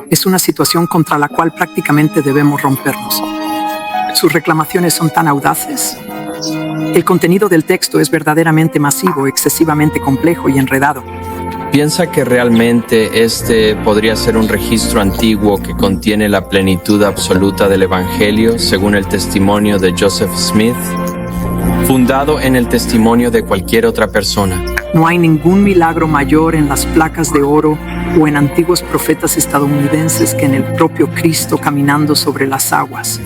Es una situación contra la cual prácticamente debemos rompernos. Sus reclamaciones son tan audaces. El contenido del texto es verdaderamente masivo, excesivamente complejo y enredado. ¿Piensa que realmente este podría ser un registro antiguo que contiene la plenitud absoluta del Evangelio según el testimonio de Joseph Smith, fundado en el testimonio de cualquier otra persona? No hay ningún milagro mayor en las placas de oro o en antiguos profetas estadounidenses que en el propio Cristo caminando sobre las aguas.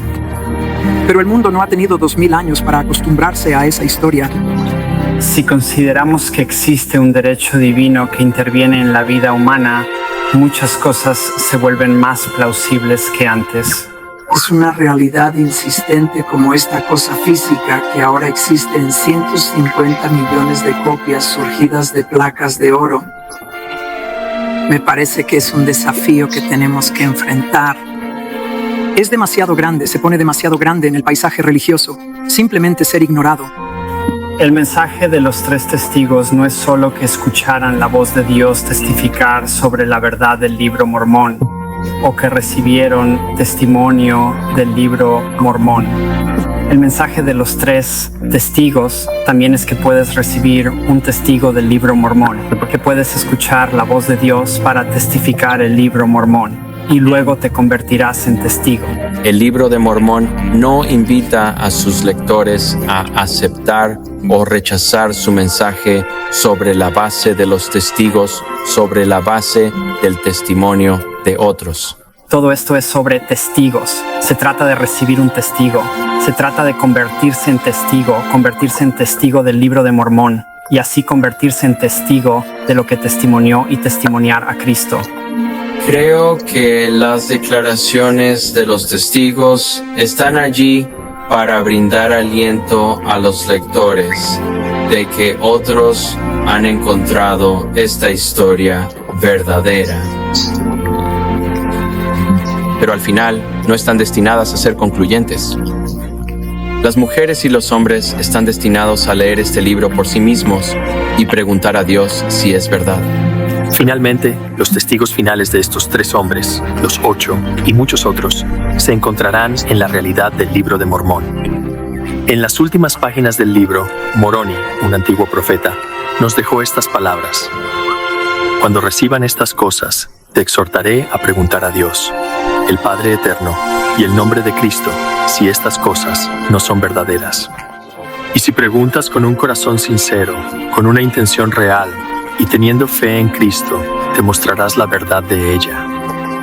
Pero el mundo no ha tenido 2000 años para acostumbrarse a esa historia. Si consideramos que existe un derecho divino que interviene en la vida humana, muchas cosas se vuelven más plausibles que antes. Es una realidad insistente como esta cosa física que ahora existe en 150 millones de copias surgidas de placas de oro. Me parece que es un desafío que tenemos que enfrentar. Es demasiado grande, se pone demasiado grande en el paisaje religioso. Simplemente ser ignorado. El mensaje de los tres testigos no es solo que escucharan la voz de Dios testificar sobre la verdad del Libro Mormón, o que recibieron testimonio del Libro Mormón. El mensaje de los tres testigos también es que puedes recibir un testigo del Libro Mormón, porque puedes escuchar la voz de Dios para testificar el Libro Mormón. y luego te convertirás en testigo. El Libro de Mormón no invita a sus lectores a aceptar o rechazar su mensaje sobre la base de los testigos, sobre la base del testimonio de otros. Todo esto es sobre testigos. Se trata de recibir un testigo. Se trata de convertirse en testigo del Libro de Mormón, y así convertirse en testigo de lo que testimonió y testimoniar a Cristo. Creo que las declaraciones de los testigos están allí para brindar aliento a los lectores de que otros han encontrado esta historia verdadera. Pero al final no están destinadas a ser concluyentes. Las mujeres y los hombres están destinados a leer este libro por sí mismos y preguntar a Dios si es verdad. Finalmente, los testigos finales de estos 3 hombres, los 8 y muchos otros, se encontrarán en la realidad del Libro de Mormón. En las últimas páginas del libro, Moroni, un antiguo profeta, nos dejó estas palabras: cuando reciban estas cosas, te exhortaré a preguntar a Dios, el Padre Eterno, y el nombre de Cristo, si estas cosas no son verdaderas. Y si preguntas con un corazón sincero, con una intención real, y teniendo fe en Cristo, te mostrarás la verdad de ella.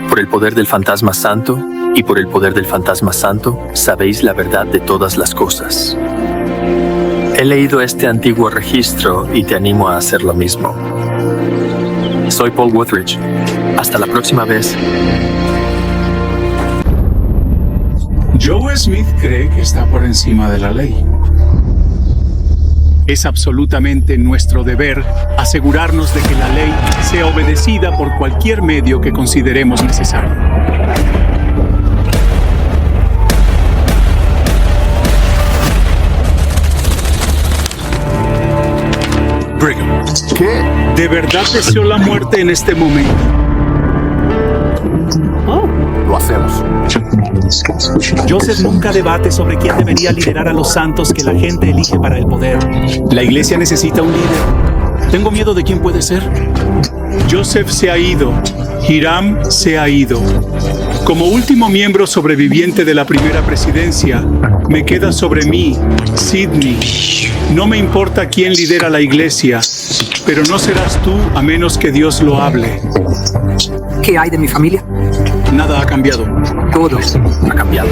Por el poder del fantasma santo, y por el poder del fantasma santo, sabéis la verdad de todas las cosas. He leído este antiguo registro y te animo a hacer lo mismo. Soy Paul Woodridge. Hasta la próxima vez. Joe Smith cree que está por encima de la ley. Es absolutamente nuestro deber asegurarnos de que la ley sea obedecida por cualquier medio que consideremos necesario. Brigham. ¿Qué? ¿De verdad deseó la muerte en este momento? Lo hacemos. Joseph nunca debate sobre quién debería liderar a los santos que la gente elige para el poder. La iglesia necesita un líder. Tengo miedo de quién puede ser. Joseph se ha ido. Hiram se ha ido. Como último miembro sobreviviente de la primera presidencia, me queda sobre mí, Sidney. No me importa quién lidera la iglesia, pero no serás tú a menos que Dios lo hable. ¿Qué hay de mi familia? Nada ha cambiado. Todo ha cambiado.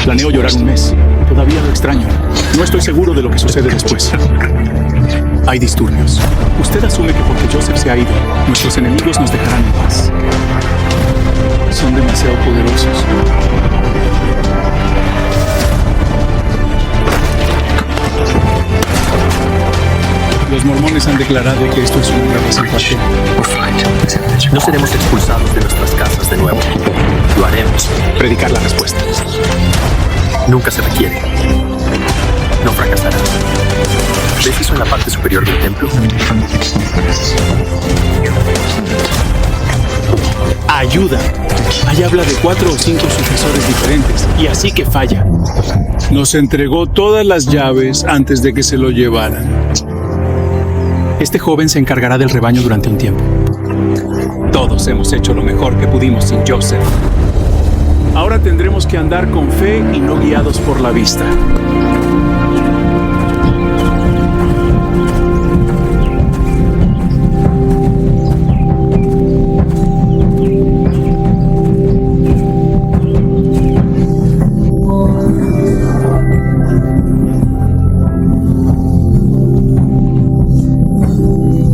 Planeo llorar un mes. Todavía lo extraño. No estoy seguro de lo que sucede después. Hay disturbios. Usted asume que porque Joseph se ha ido, nuestros enemigos nos dejarán en paz. Son demasiado poderosos. Los mormones han declarado que esto es una representación. No seremos expulsados de nuestras casas de nuevo. Lo haremos. Predicar la respuesta. Nunca se requiere. No fracasará. ¿Ves eso en la parte superior del templo? Ayuda. Ahí habla de 4 o 5 sucesores diferentes, y así que falla. Nos entregó todas las llaves antes de que se lo llevaran. Este joven se encargará del rebaño durante un tiempo. Todos hemos hecho lo mejor que pudimos sin Joseph. Ahora tendremos que andar con fe y no guiados por la vista.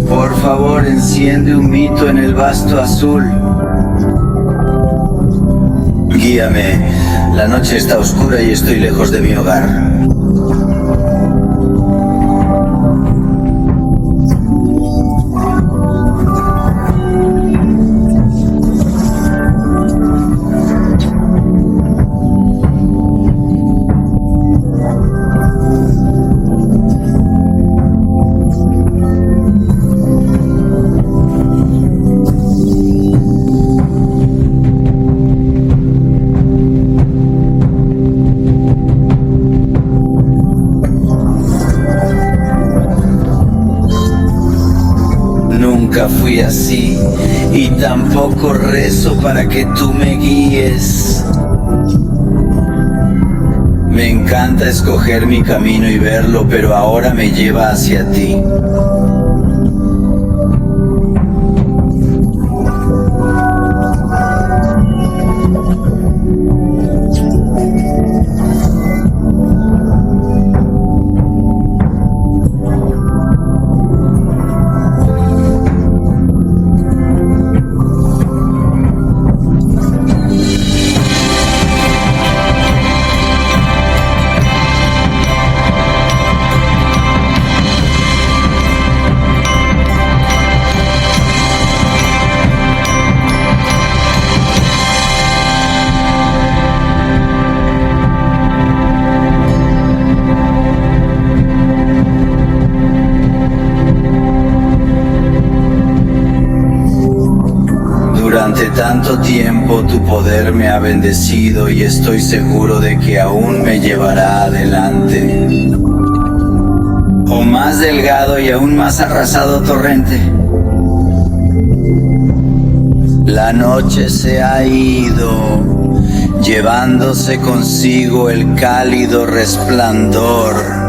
Por favor, enciende un mito en el vasto azul. Guíame. La noche está oscura y estoy lejos de mi hogar. nunca fui así y tampoco rezo para que tú me guíes. Me encanta escoger mi camino y verlo, pero ahora me lleva hacia ti. Durante tanto tiempo tu poder me ha bendecido y estoy seguro de que aún me llevará adelante. Oh más delgado y aún más arrasado torrente. La noche se ha ido, llevándose consigo el cálido resplandor.